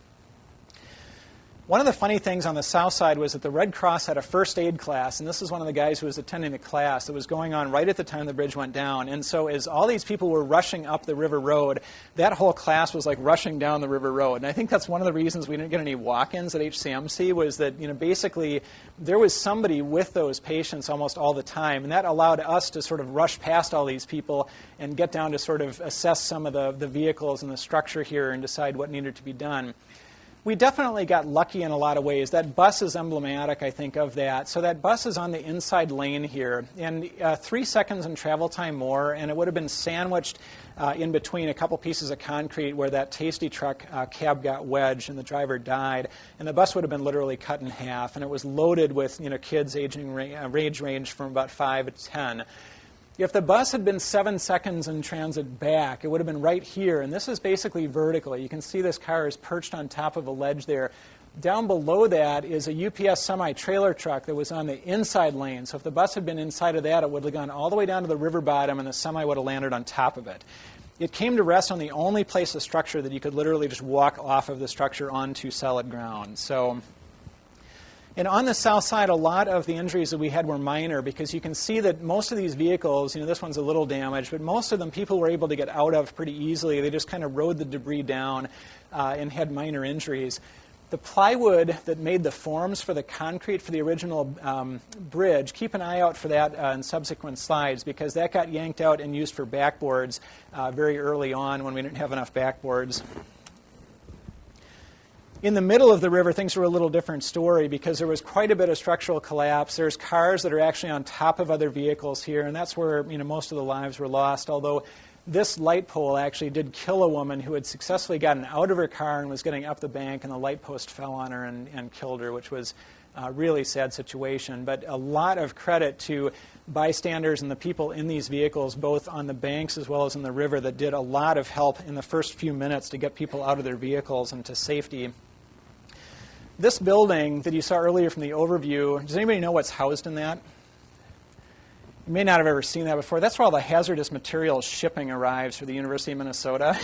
One of the funny things on the south side was that the Red Cross had a first aid class, and this is one of the guys who was attending the class that was going on right at the time the bridge went down. And so as all these people were rushing up the river road, that whole class was like rushing down the river road. And I think that's one of the reasons we didn't get any walk-ins at HCMC was that, basically there was somebody with those patients almost all the time, and that allowed us to sort of rush past all these people and get down to sort of assess some of the vehicles and the structure here and decide what needed to be done. We definitely got lucky in a lot of ways. That bus is emblematic, I think, of that. So that bus is on the inside lane here. And 3 seconds in travel time more, and it would have been sandwiched in between a couple pieces of concrete where that Tasty truck cab got wedged and the driver died. And the bus would have been literally cut in half. And it was loaded with kids aging age range from about 5 to 10. If the bus had been 7 seconds in transit back, it would have been right here. And this is basically vertical. You can see this car is perched on top of a ledge there. Down below that is a UPS semi-trailer truck that was on the inside lane. So if the bus had been inside of that, it would have gone all the way down to the river bottom, and the semi would have landed on top of it. It came to rest on the only place of structure that you could literally just walk off of the structure onto solid ground. And on the south side, a lot of the injuries that we had were minor because you can see that most of these vehicles, this one's a little damaged, but most of them people were able to get out of pretty easily. They just kind of rode the debris down and had minor injuries. The plywood that made the forms for the concrete for the original bridge, keep an eye out for that in subsequent slides because that got yanked out and used for backboards very early on when we didn't have enough backboards. In the middle of the river, things were a little different story because there was quite a bit of structural collapse. There's cars that are actually on top of other vehicles here, and that's where most of the lives were lost, although this light pole actually did kill a woman who had successfully gotten out of her car and was getting up the bank, and the light post fell on her and killed her, which was a really sad situation. But a lot of credit to bystanders and the people in these vehicles, both on the banks as well as in the river, that did a lot of help in the first few minutes to get people out of their vehicles and to safety. This building that you saw earlier from the overview, does anybody know what's housed in that? You may not have ever seen that before. That's where all the hazardous materials shipping arrives for the University of Minnesota.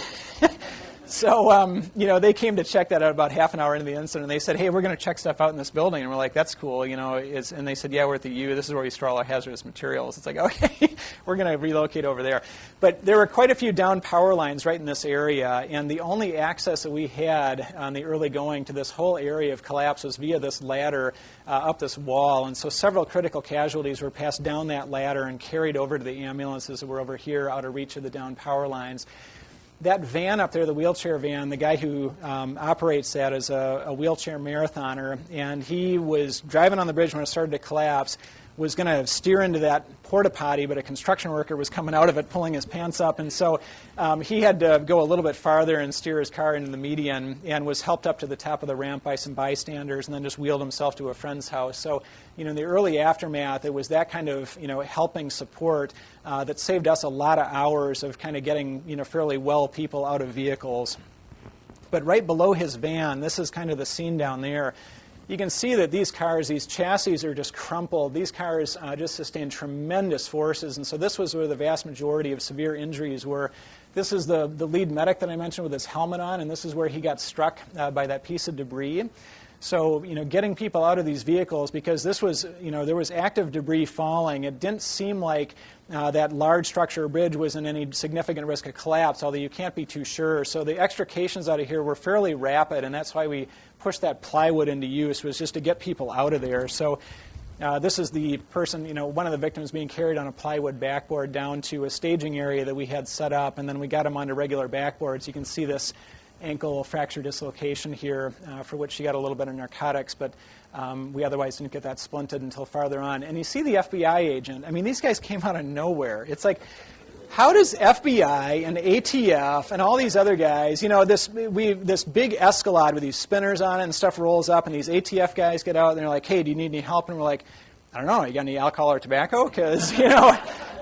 So, they came to check that out about half an hour into the incident, and they said, hey, we're going to check stuff out in this building. And we're like, that's cool, and they said, yeah, we're at the U. This is where we store all our hazardous materials. It's like, okay, we're going to relocate over there. But there were quite a few downed power lines right in this area, and the only access that we had on the early going to this whole area of collapse was via this ladder up this wall. And so several critical casualties were passed down that ladder and carried over to the ambulances that were over here out of reach of the downed power lines. That van up there, the wheelchair van, the guy who operates that is a wheelchair marathoner, and he was driving on the bridge when it started to collapse, was going to steer into that porta potty, but a construction worker was coming out of it pulling his pants up, and so he had to go a little bit farther and steer his car into the median, and was helped up to the top of the ramp by some bystanders, and then just wheeled himself to a friend's house. So, in the early aftermath, it was that kind of, helping support that saved us a lot of hours of kind of getting, fairly well people out of vehicles. But right below his van, this is kind of the scene down there. You can see that these cars, these chassis are just crumpled. These cars just sustained tremendous forces, and so this was where the vast majority of severe injuries were. This is the lead medic that I mentioned with his helmet on, and this is where he got struck by that piece of debris. So, getting people out of these vehicles, because this was, there was active debris falling. It didn't seem like that large structure or bridge was in any significant risk of collapse, although you can't be too sure. So the extrications out of here were fairly rapid, and that's why we pushed that plywood into use, was just to get people out of there. So this is the person, one of the victims being carried on a plywood backboard down to a staging area that we had set up, and then we got him onto regular backboards. You can see this ankle fracture dislocation here, for which she got a little bit of narcotics, but we otherwise didn't get that splinted until farther on. And you see the FBI agent. I mean, these guys came out of nowhere. It's like, how does FBI and ATF and all these other guys, this big Escalade with these spinners on it and stuff rolls up, and these ATF guys get out and they're like, hey, do you need any help? And we're like, I don't know, you got any alcohol or tobacco? Because,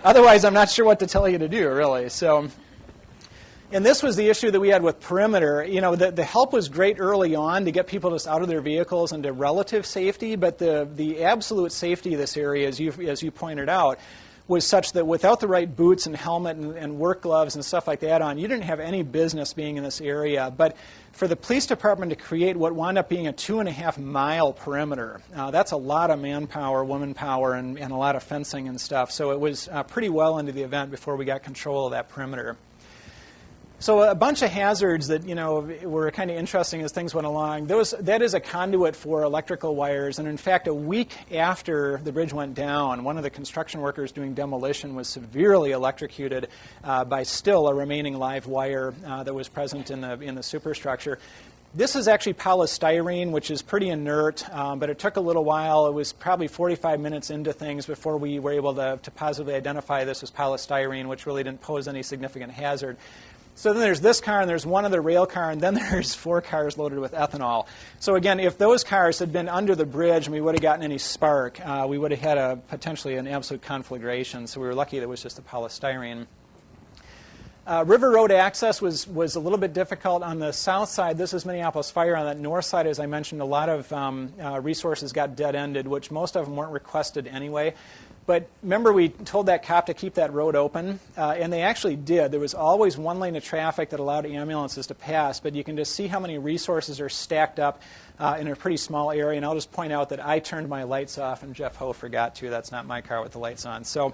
otherwise I'm not sure what to tell you to do, really. So. And this was the issue that we had with Perimeter. The help was great early on to get people just out of their vehicles into relative safety, but the absolute safety of this area, as you pointed out, was such that without the right boots and helmet and work gloves and stuff like that on, you didn't have any business being in this area. But for the police department to create what wound up being a 2.5-mile perimeter, that's a lot of manpower, woman power, and a lot of fencing and stuff. So it was pretty well into the event before we got control of that perimeter. So a bunch of hazards that, were kind of interesting as things went along. That is a conduit for electrical wires. And in fact, a week after the bridge went down, one of the construction workers doing demolition was severely electrocuted by still a remaining live wire that was present in the superstructure. This is actually polystyrene, which is pretty inert, but it took a little while. It was probably 45 minutes into things before we were able to positively identify this as polystyrene, which really didn't pose any significant hazard. So then there's this car, and there's one other rail car, and then there's 4 cars loaded with ethanol. So again, if those cars had been under the bridge and we would have gotten any spark, we would have had potentially an absolute conflagration. So we were lucky that it was just the polystyrene. River road access was a little bit difficult. On the south side, this is Minneapolis Fire. On that north side, as I mentioned, a lot of resources got dead-ended, which most of them weren't requested anyway. But remember, we told that cop to keep that road open, and they actually did. There was always one lane of traffic that allowed ambulances to pass, but you can just see how many resources are stacked up in a pretty small area. And I'll just point out that I turned my lights off, and Jeff Ho forgot to. That's not my car with the lights on. So,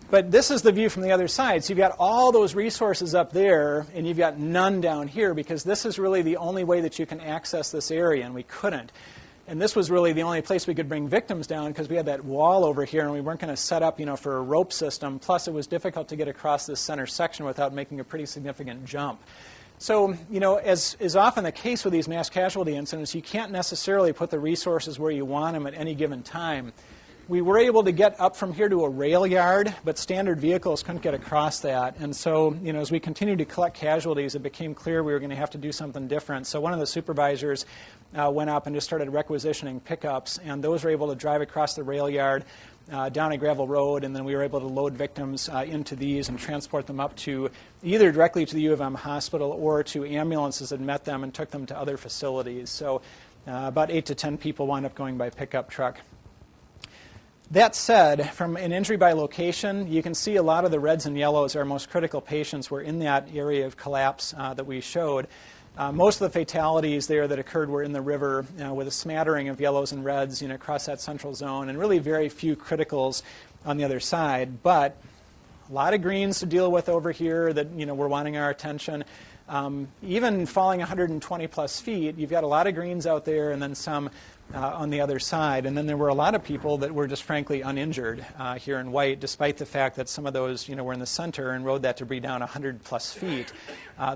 but this is the view from the other side. So you've got all those resources up there, and you've got none down here, because this is really the only way that you can access this area, and we couldn't. And this was really the only place we could bring victims down, because we had that wall over here, and we weren't going to set up, for a rope system. Plus, it was difficult to get across this center section without making a pretty significant jump. So, as is often the case with these mass casualty incidents, you can't necessarily put the resources where you want them at any given time. We were able to get up from here to a rail yard, but standard vehicles couldn't get across that. And so, as we continued to collect casualties, it became clear we were going to have to do something different. So one of the supervisors went up and just started requisitioning pickups, and those were able to drive across the rail yard down a gravel road, and then we were able to load victims into these and transport them up to either directly to the U of M hospital or to ambulances that met them and took them to other facilities. So about 8 to 10 people wound up going by pickup truck. That said, from an injury by location, you can see a lot of the reds and yellows, our most critical patients, were in that area of collapse that we showed. Most of the fatalities there that occurred were in the river with a smattering of yellows and reds across that central zone, and really very few criticals on the other side. But a lot of greens to deal with over here that were wanting our attention. Even falling 120 plus feet, you've got a lot of greens out there and then some on the other side. And then there were a lot of people that were just frankly uninjured here in white, despite the fact that some of those were in the center and rode that debris down 100 plus feet.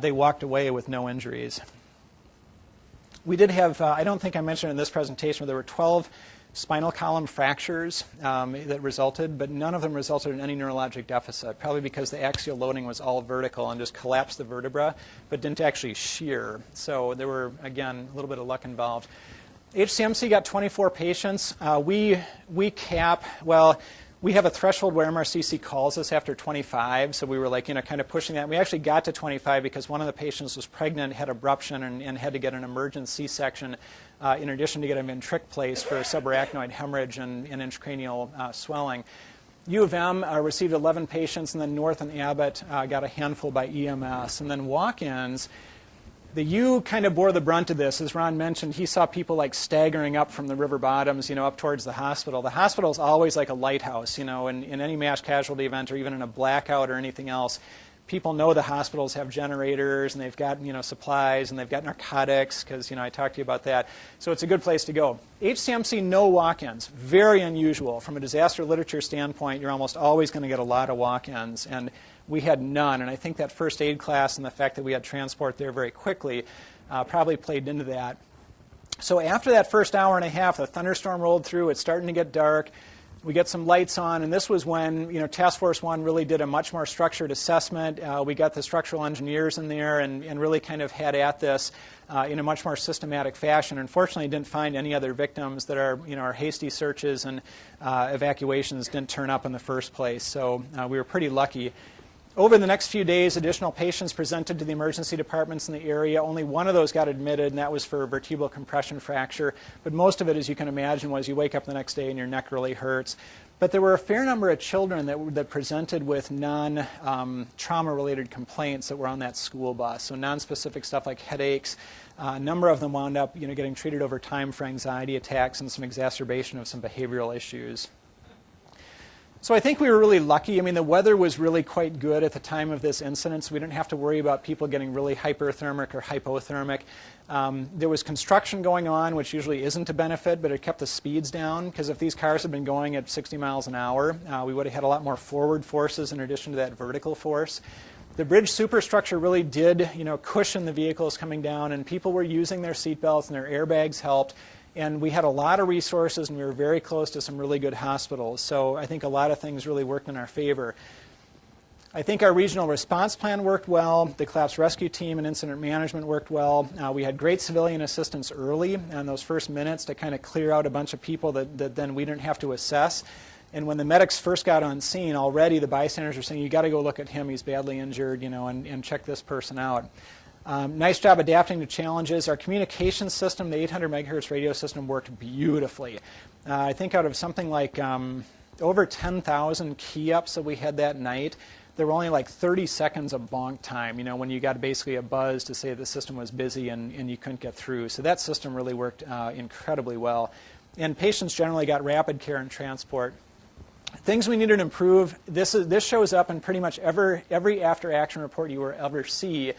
They walked away with no injuries. We did have, I don't think I mentioned in this presentation, but there were 12 spinal column fractures that resulted, but none of them resulted in any neurologic deficit, probably because the axial loading was all vertical and just collapsed the vertebra, but didn't actually shear. So there were, again, a little bit of luck involved. HCMC got 24 patients. We cap, well, we have a threshold where MRCC calls us after 25, so we were like, kind of pushing that. We actually got to 25 because one of the patients was pregnant, had abruption, and had to get an emergent C-section in addition to get a ventric placed for subarachnoid hemorrhage and intracranial swelling. U of M received 11 patients, and then North and Abbott got a handful by EMS. And then walk-ins, the U kind of bore the brunt of this. As Ron mentioned, he saw people like staggering up from the river bottoms, up towards the hospital. The hospital is always like a lighthouse, in any mass casualty event or even in a blackout or anything else. People know the hospitals have generators and they've got, supplies and they've got narcotics because, I talked to you about that. So it's a good place to go. HCMC, no walk-ins. Very unusual. From a disaster literature standpoint, you're almost always going to get a lot of walk-ins. And we had none, and I think that first aid class and the fact that we had transport there very quickly probably played into that. So after that first hour and a half, the thunderstorm rolled through. It's starting to get dark. We get some lights on, and this was when Task Force 1 really did a much more structured assessment. We got the structural engineers in there and really kind of had at this in a much more systematic fashion. Unfortunately, didn't find any other victims that our hasty searches and evacuations didn't turn up in the first place. So we were pretty lucky. Over the next few days, additional patients presented to the emergency departments in the area. Only one of those got admitted, and that was for a vertebral compression fracture. But most of it, as you can imagine, was you wake up the next day and your neck really hurts. But there were a fair number of children that presented with non-trauma-related complaints that were on that school bus. So non-specific stuff like headaches. A number of them wound up getting treated over time for anxiety attacks and some exacerbation of some behavioral issues. So I think we were really lucky. I mean, the weather was really quite good at the time of this incident, so we didn't have to worry about people getting really hyperthermic or hypothermic. There was construction going on, which usually isn't a benefit, but it kept the speeds down, because if these cars had been going at 60 miles an hour, we would have had a lot more forward forces in addition to that vertical force. The bridge superstructure really did, cushion the vehicles coming down, and people were using their seatbelts and their airbags helped. And we had a lot of resources, and we were very close to some really good hospitals. So I think a lot of things really worked in our favor. I think our regional response plan worked well. The collapse rescue team and incident management worked well. We had great civilian assistance early in those first minutes to kind of clear out a bunch of people that then we didn't have to assess. And when the medics first got on scene, already the bystanders were saying, you got to go look at him, he's badly injured, and check this person out. Nice job adapting to challenges. Our communication system, the 800 megahertz radio system, worked beautifully. I think out of something like over 10,000 key-ups that we had that night, there were only like 30 seconds of bonk time, when you got basically a buzz to say the system was busy and you couldn't get through. So that system really worked incredibly well. And patients generally got rapid care and transport. Things we needed to improve, this shows up in pretty much every after-action report you will ever see,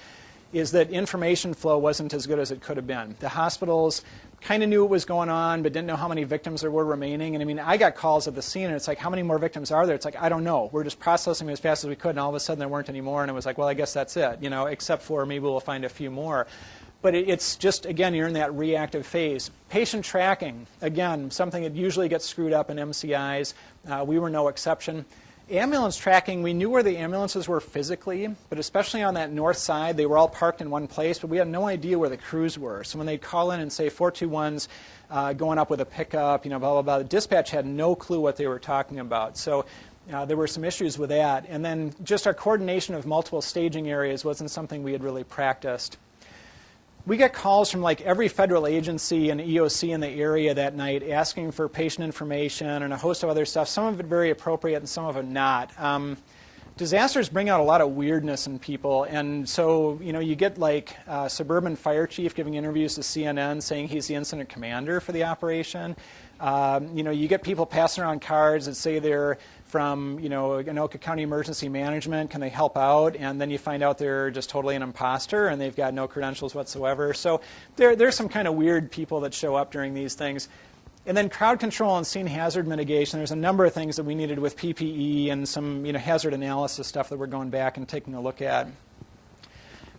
is that information flow wasn't as good as it could have been. The hospitals kind of knew what was going on, but didn't know how many victims there were remaining. And I mean, I got calls at the scene, and it's like, how many more victims are there? It's like, I don't know. We're just processing as fast as we could, and all of a sudden there weren't any more. And it was like, well, I guess that's it, except for maybe we'll find a few more. But it's just, again, you're in that reactive phase. Patient tracking, again, something that usually gets screwed up in MCIs. We were no exception. Ambulance tracking, we knew where the ambulances were physically, but especially on that north side, they were all parked in one place, but we had no idea where the crews were. So when they'd call in and say 421's going up with a pickup, blah, blah, blah, the dispatch had no clue what they were talking about. So there were some issues with that. And then just our coordination of multiple staging areas wasn't something we had really practiced. we get calls from like every federal agency and EOC in the area that night asking for patient information and a host of other stuff, some of it very appropriate and some of it not. Disasters bring out a lot of weirdness in people, and so you get like a suburban fire chief giving interviews to CNN saying he's the incident commander for the operation. You get people passing around cards that say they're from Anoka County Emergency Management, can they help out? And then you find out they're just totally an imposter and they've got no credentials whatsoever. So there's some kind of weird people that show up during these things. And then crowd control and scene hazard mitigation. There's a number of things that we needed with PPE and some hazard analysis stuff that we're going back and taking a look at.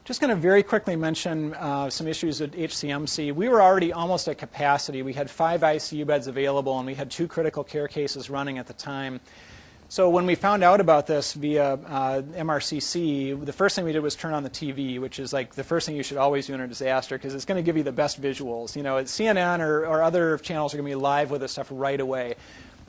Just going to very quickly mention some issues at HCMC. We were already almost at capacity. We had 5 ICU beds available and we had 2 critical care cases running at the time. So when we found out about this via MRCC, the first thing we did was turn on the TV, which is like the first thing you should always do in a disaster because it's going to give you the best visuals. CNN or other channels are going to be live with this stuff right away.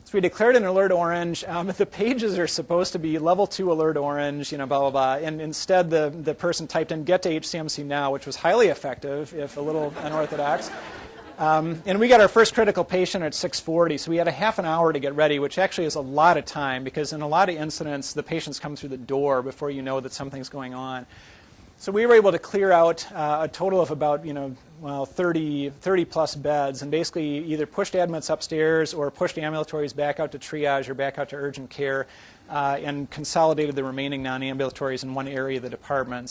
So we declared an alert orange. The pages are supposed to be level 2 alert orange, blah, blah, blah. And instead the person typed in get to HCMC now, which was highly effective, if a little unorthodox. And we got our first critical patient at 6:40, so we had a half an hour to get ready, which actually is a lot of time because in a lot of incidents, the patients come through the door before you know that something's going on. So we were able to clear out a total of about, 30 plus beds and basically either pushed admits upstairs or pushed ambulatories back out to triage or back out to urgent care and consolidated the remaining non-ambulatories in one area of the department.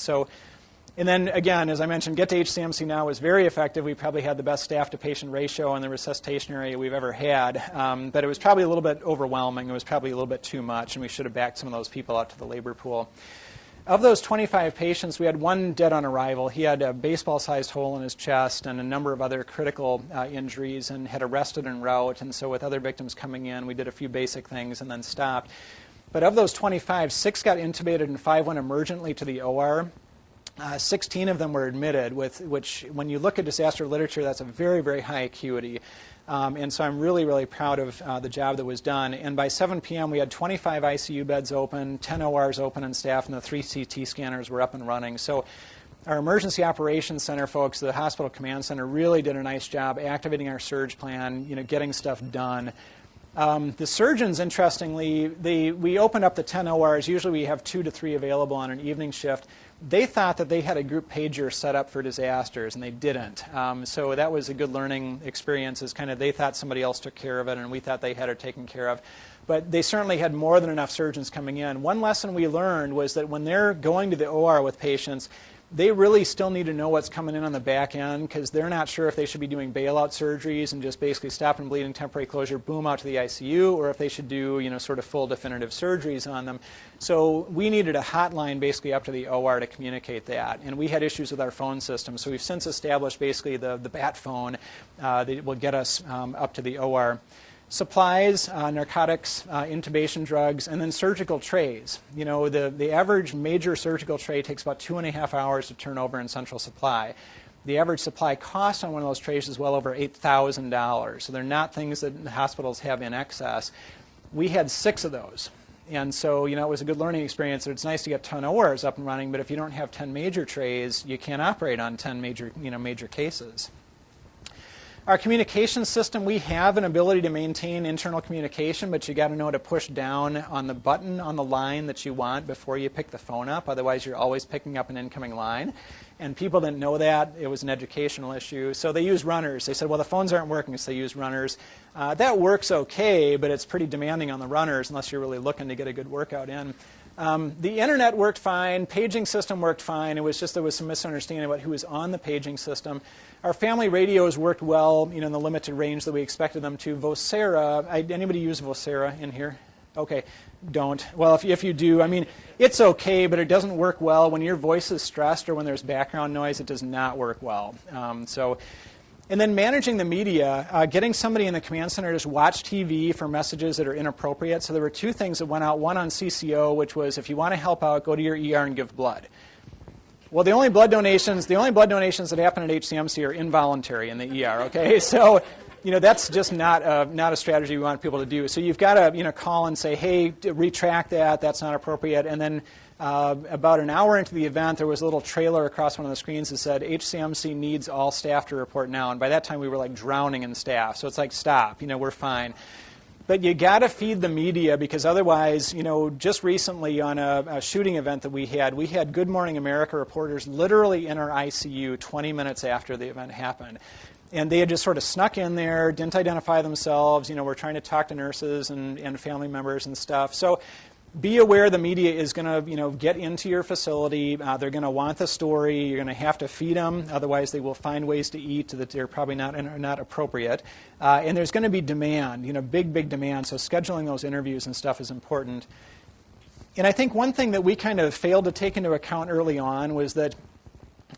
And then, again, as I mentioned, Get to HCMC Now was very effective. We probably had the best staff-to-patient ratio in the resuscitation area we've ever had. But it was probably a little bit overwhelming. It was probably a little bit too much, and we should have backed some of those people out to the labor pool. Of those 25 patients, we had 1 dead on arrival. He had a baseball-sized hole in his chest and a number of other critical injuries and had arrested en route. And so with other victims coming in, we did a few basic things and then stopped. But of those 25, 6 got intubated and 5 went emergently to the OR. 16 of them were admitted, which when you look at disaster literature, that's a very, very high acuity. And so I'm really, really proud of the job that was done. And by 7 p.m., we had 25 ICU beds open, 10 ORs open and staff, and the 3 CT scanners were up and running. So our Emergency Operations Center folks, the Hospital Command Center, really did a nice job activating our surge plan, getting stuff done. The surgeons, interestingly, we opened up the 10 ORs. Usually we have 2 to 3 available on an evening shift. They thought that they had a group pager set up for disasters, and they didn't. So that was a good learning experience. Is kind of they thought somebody else took care of it, and we thought they had it taken care of. But they certainly had more than enough surgeons coming in. One lesson we learned was that when they're going to the OR with patients, they really still need to know what's coming in on the back end because they're not sure if they should be doing bailout surgeries and just basically stop and bleeding, temporary closure, boom, out to the ICU, or if they should do, sort of full definitive surgeries on them. So we needed a hotline basically up to the OR to communicate that. And we had issues with our phone system. So we've since established basically the BAT phone that will get us up to the OR. Supplies, narcotics, intubation drugs, and then surgical trays. The average major surgical tray takes about 2.5 hours to turn over in central supply. The average supply cost on one of those trays is well over $8,000. So they're not things that the hospitals have in excess. We had 6 of those. And so, it was a good learning experience. It's nice to get 10 ORs up and running, but if you don't have 10 major trays, you can't operate on 10 major cases. Our communication system, we have an ability to maintain internal communication, but you got to know to push down on the button on the line that you want before you pick the phone up. Otherwise, you're always picking up an incoming line. And people didn't know that. It was an educational issue. So they use runners. They said, well, the phones aren't working, so they use runners. That works okay, but it's pretty demanding on the runners unless you're really looking to get a good workout in. The internet worked fine. Paging system worked fine. It was just there was some misunderstanding about who was on the paging system. Our family radios worked well, in the limited range that we expected them to. Vocera, anybody use Vocera in here? Okay, don't. Well, if you do, it's okay, but it doesn't work well. When your voice is stressed or when there's background noise, it does not work well. And then managing the media, getting somebody in the command center to just watch TV for messages that are inappropriate. So there were 2 things that went out. One on CCO, which was if you want to help out, go to your ER and give blood. Well, the only blood donations that happen at HCMC are involuntary in the ER. Okay, so that's just not a strategy we want people to do. So you've got to, call and say, hey, retract that. That's not appropriate. And then about an hour into the event, there was a little trailer across one of the screens that said, HCMC needs all staff to report now. And by that time, we were like drowning in staff. So it's like, stop, we're fine. But you got to feed the media, because otherwise, just recently on a shooting event that we had Good Morning America reporters literally in our ICU 20 minutes after the event happened. And they had just sort of snuck in there, didn't identify themselves. We're trying to talk to nurses and family members and stuff. So be aware the media is going to, get into your facility. They're going to want the story. You're going to have to feed them. Otherwise, they will find ways to eat that they're probably not appropriate. And there's going to be demand, big demand. So scheduling those interviews and stuff is important. And I think one thing that we kind of failed to take into account early on was that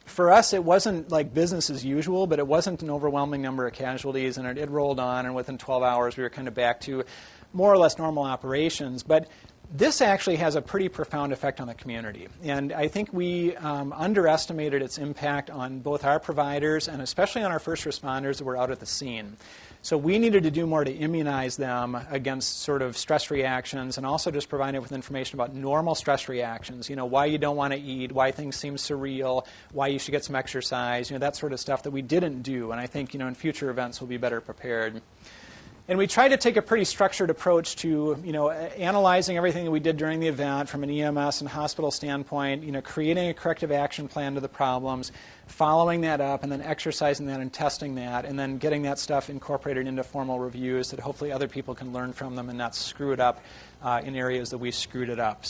for us, it wasn't like business as usual, but it wasn't an overwhelming number of casualties, and it rolled on, and within 12 hours, we were kind of back to more or less normal operations. But this actually has a pretty profound effect on the community, and I think we underestimated its impact on both our providers and especially on our first responders that were out at the scene. So we needed to do more to immunize them against sort of stress reactions, and also just provide them with information about normal stress reactions, why you don't want to eat, why things seem surreal, why you should get some exercise, that sort of stuff that we didn't do. And I think, in future events we'll be better prepared. And we tried to take a pretty structured approach to, analyzing everything that we did during the event from an EMS and hospital standpoint, creating a corrective action plan to the problems, following that up, and then exercising that and testing that, and then getting that stuff incorporated into formal reviews that hopefully other people can learn from them and not screw it up in areas that we screwed it up.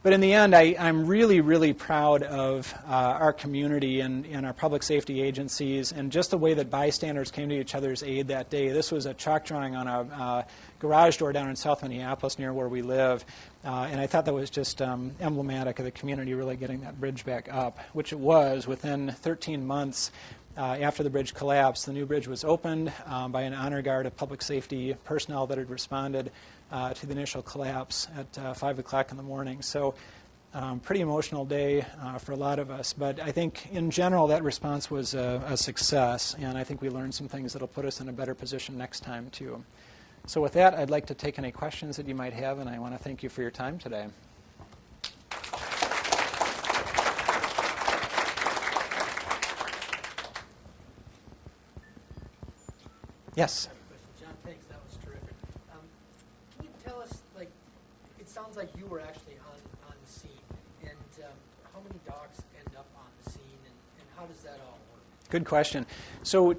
But in the end, I'm really, really proud of our community and our public safety agencies, and just the way that bystanders came to each other's aid that day. This was a chalk drawing on a garage door down in South Minneapolis near where we live, and I thought that was just emblematic of the community really getting that bridge back up, which it was. Within 13 months after the bridge collapsed, the new bridge was opened by an honor guard of public safety personnel that had responded to the initial collapse at 5 o'clock in the morning. So pretty emotional day for a lot of us. But I think in general that response was a success, and I think we learned some things that will put us in a better position next time too. So with that, I'd like to take any questions that you might have, and I want to thank you for your time today. Yes? John, thanks. That was terrific. Can you tell us, it sounds like you were actually on the scene, and how many docs end up on the scene, and how does that all work? Good question. So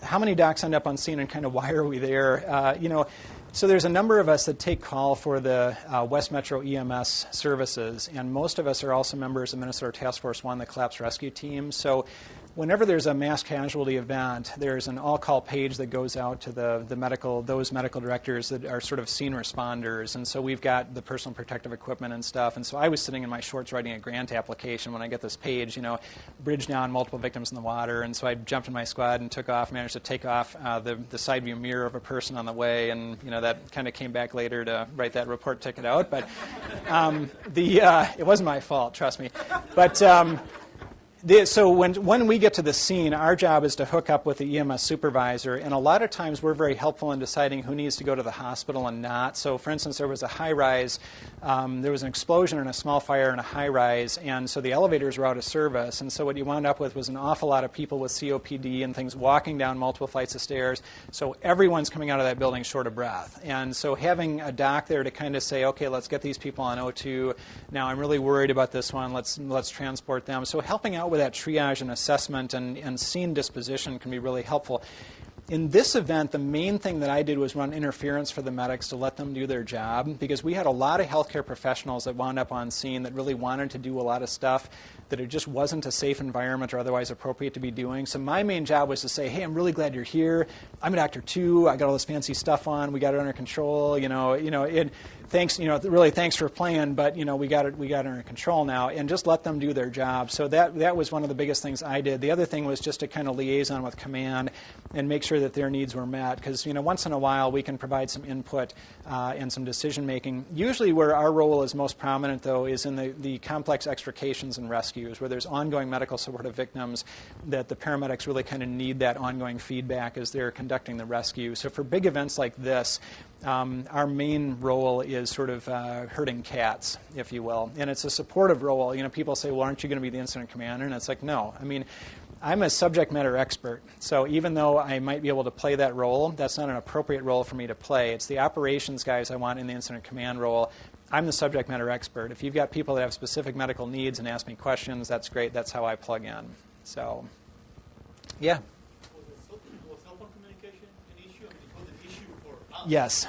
how many docs end up on scene, and kind of why are we there? So there's a number of us that take call for the West Metro EMS services, and most of us are also members of Minnesota Task Force 1, the collapse rescue team. So whenever there's a mass casualty event, there's an all-call page that goes out to those medical directors that are sort of scene responders. And so we've got the personal protective equipment and stuff. And so I was sitting in my shorts writing a grant application when I get this page, bridge down, multiple victims in the water. And so I jumped in my squad and took off, managed to take off the side view mirror of a person on the way. And, that kind of came back later to write that report ticket out. But it wasn't my fault, trust me. But so when we get to the scene, our job is to hook up with the EMS supervisor, and a lot of times we're very helpful in deciding who needs to go to the hospital and not. So for instance, there was a high-rise, there was an explosion and a small fire in a high-rise, and so the elevators were out of service, and so what you wound up with was an awful lot of people with COPD and things walking down multiple flights of stairs, so everyone's coming out of that building short of breath. And so having a doc there to kind of say, okay, let's get these people on O2, now I'm really worried about this one, let's transport them. So helping out with that triage and assessment and scene disposition can be really helpful. In this event, the main thing that I did was run interference for the medics to let them do their job, because we had a lot of healthcare professionals that wound up on scene that really wanted to do a lot of stuff that it just wasn't a safe environment or otherwise appropriate to be doing. So my main job was to say, hey, I'm really glad you're here. I'm a doctor too. I got all this fancy stuff on. We got it under control. thanks, really thanks for playing, but we got it under control now, and just let them do their job. So that was one of the biggest things I did. The other thing was just to kind of liaison with command and make sure that their needs were met, because once in a while we can provide some input and some decision making. Usually where our role is most prominent, though, is in the complex extrications and rescues, where there's ongoing medical support of victims that the paramedics really kind of need that ongoing feedback as they're conducting the rescue. So for big events like this, our main role is sort of herding cats, if you will. And it's a supportive role. People say, well, aren't you going to be the incident commander? And it's like, no. I mean, I'm a subject matter expert. So even though I might be able to play that role, that's not an appropriate role for me to play. It's the operations guys I want in the incident command role. I'm the subject matter expert. If you've got people that have specific medical needs and ask me questions, that's great. That's how I plug in. So, yeah. Was cell phone communication an issue? I mean, it was an issue for us. Yes.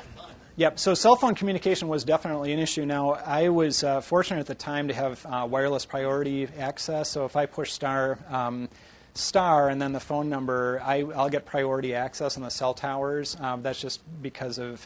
Yep. So cell phone communication was definitely an issue. Now, I was fortunate at the time to have wireless priority access. So if I push star and then the phone number, I'll get priority access on the cell towers. That's just because of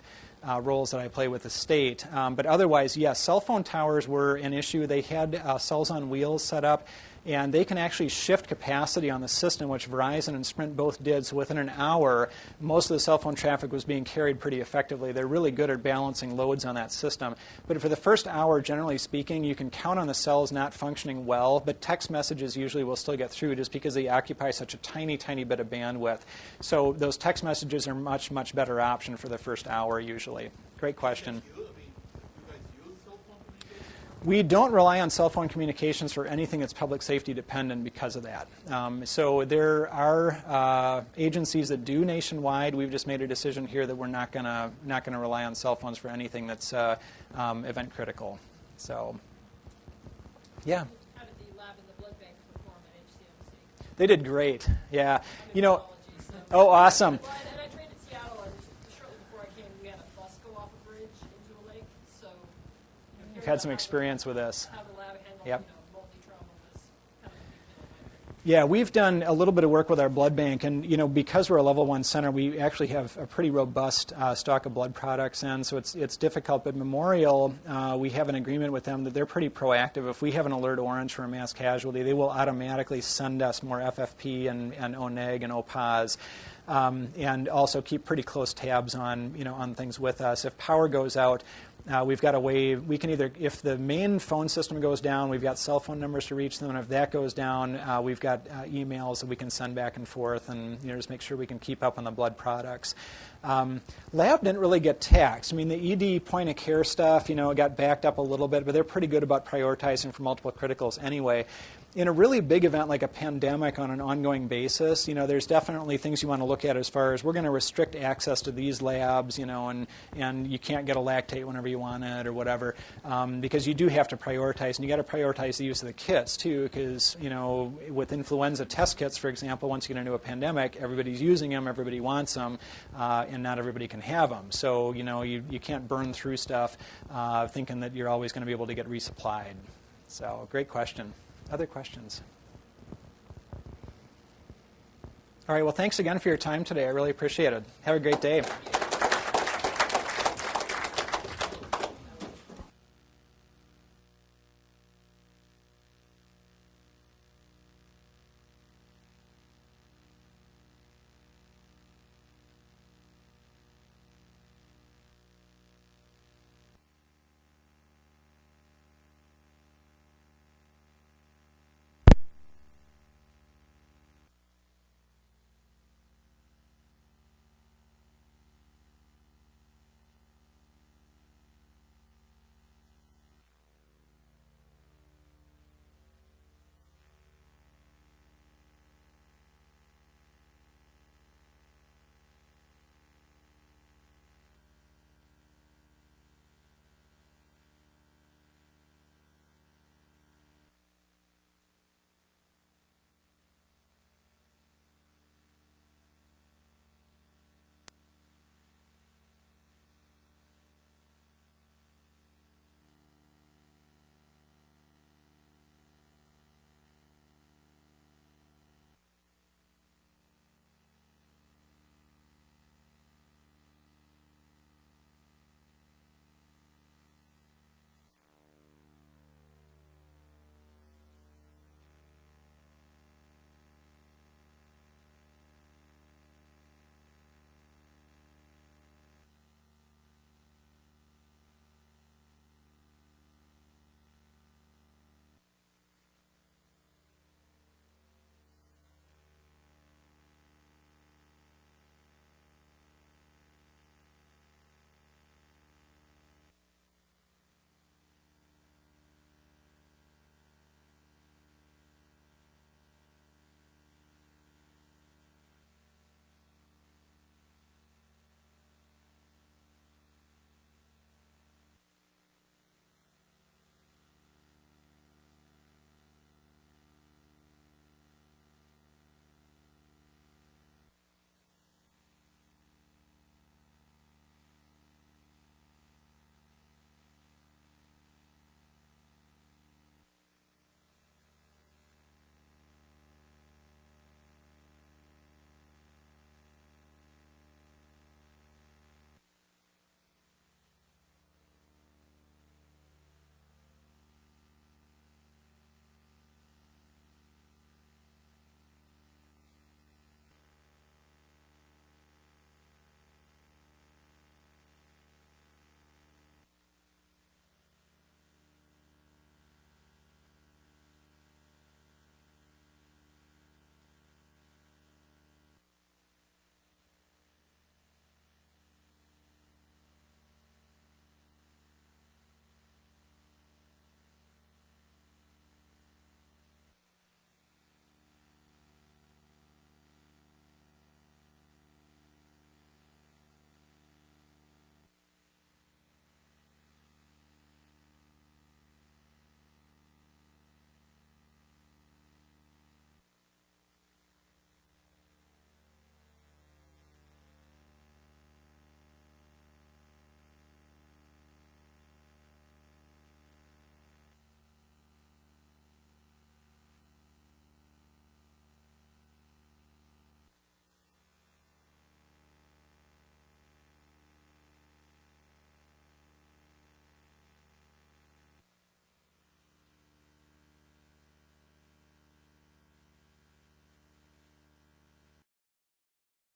roles that I play with the state. But otherwise, yes, cell phone towers were an issue. They had cells on wheels set up, and they can actually shift capacity on the system, which Verizon and Sprint both did. So within an hour, most of the cell phone traffic was being carried pretty effectively. They're really good at balancing loads on that system. But for the first hour, generally speaking, you can count on the cells not functioning well, but text messages usually will still get through just because they occupy such a tiny, tiny bit of bandwidth. So those text messages are much, much better option for the first hour usually. Great question. We don't rely on cell phone communications for anything that's public safety dependent because of that. So there are agencies that do nationwide. We've just made a decision here that we're not gonna rely on cell phones for anything that's event critical. So, yeah. How did the lab and the blood bank perform at HCMC? They did great. Yeah. Apologies. Oh, awesome. Well, and I trained in Seattle, and shortly before I came, we had a bus go off a bridge into a lake. So, You've had some experience with this. How the lab handled, Yep. multi-trauma was kind of a big deal in my career. Yeah, we've done a little bit of work with our blood bank, and because we're a level 1 center, we actually have a pretty robust stock of blood products in, so it's difficult. But Memorial, we have an agreement with them that they're pretty proactive. If we have an alert orange for a mass casualty, they will automatically send us more FFP and ONEG and OPAS. And also keep pretty close tabs on on things with us. If power goes out, we've got a way we can either, if the main phone system goes down, we've got cell phone numbers to reach them, and if that goes down, we've got emails that we can send back and forth, and just make sure we can keep up on the blood products. Lab didn't really get taxed. I mean, the ED point of care stuff, it got backed up a little bit, but they're pretty good about prioritizing for multiple criticals anyway. In a really big event like a pandemic on an ongoing basis, there's definitely things you want to look at as far as we're going to restrict access to these labs, and you can't get a lactate whenever you want it or whatever, because you do have to prioritize, and you got to prioritize the use of the kits too, because with influenza test kits, for example, once you get into a pandemic, everybody's using them, everybody wants them, and not everybody can have them. So you can't burn through stuff thinking that you're always going to be able to get resupplied. So great question. Other questions? All right, well, thanks again for your time today. I really appreciate it. Have a great day.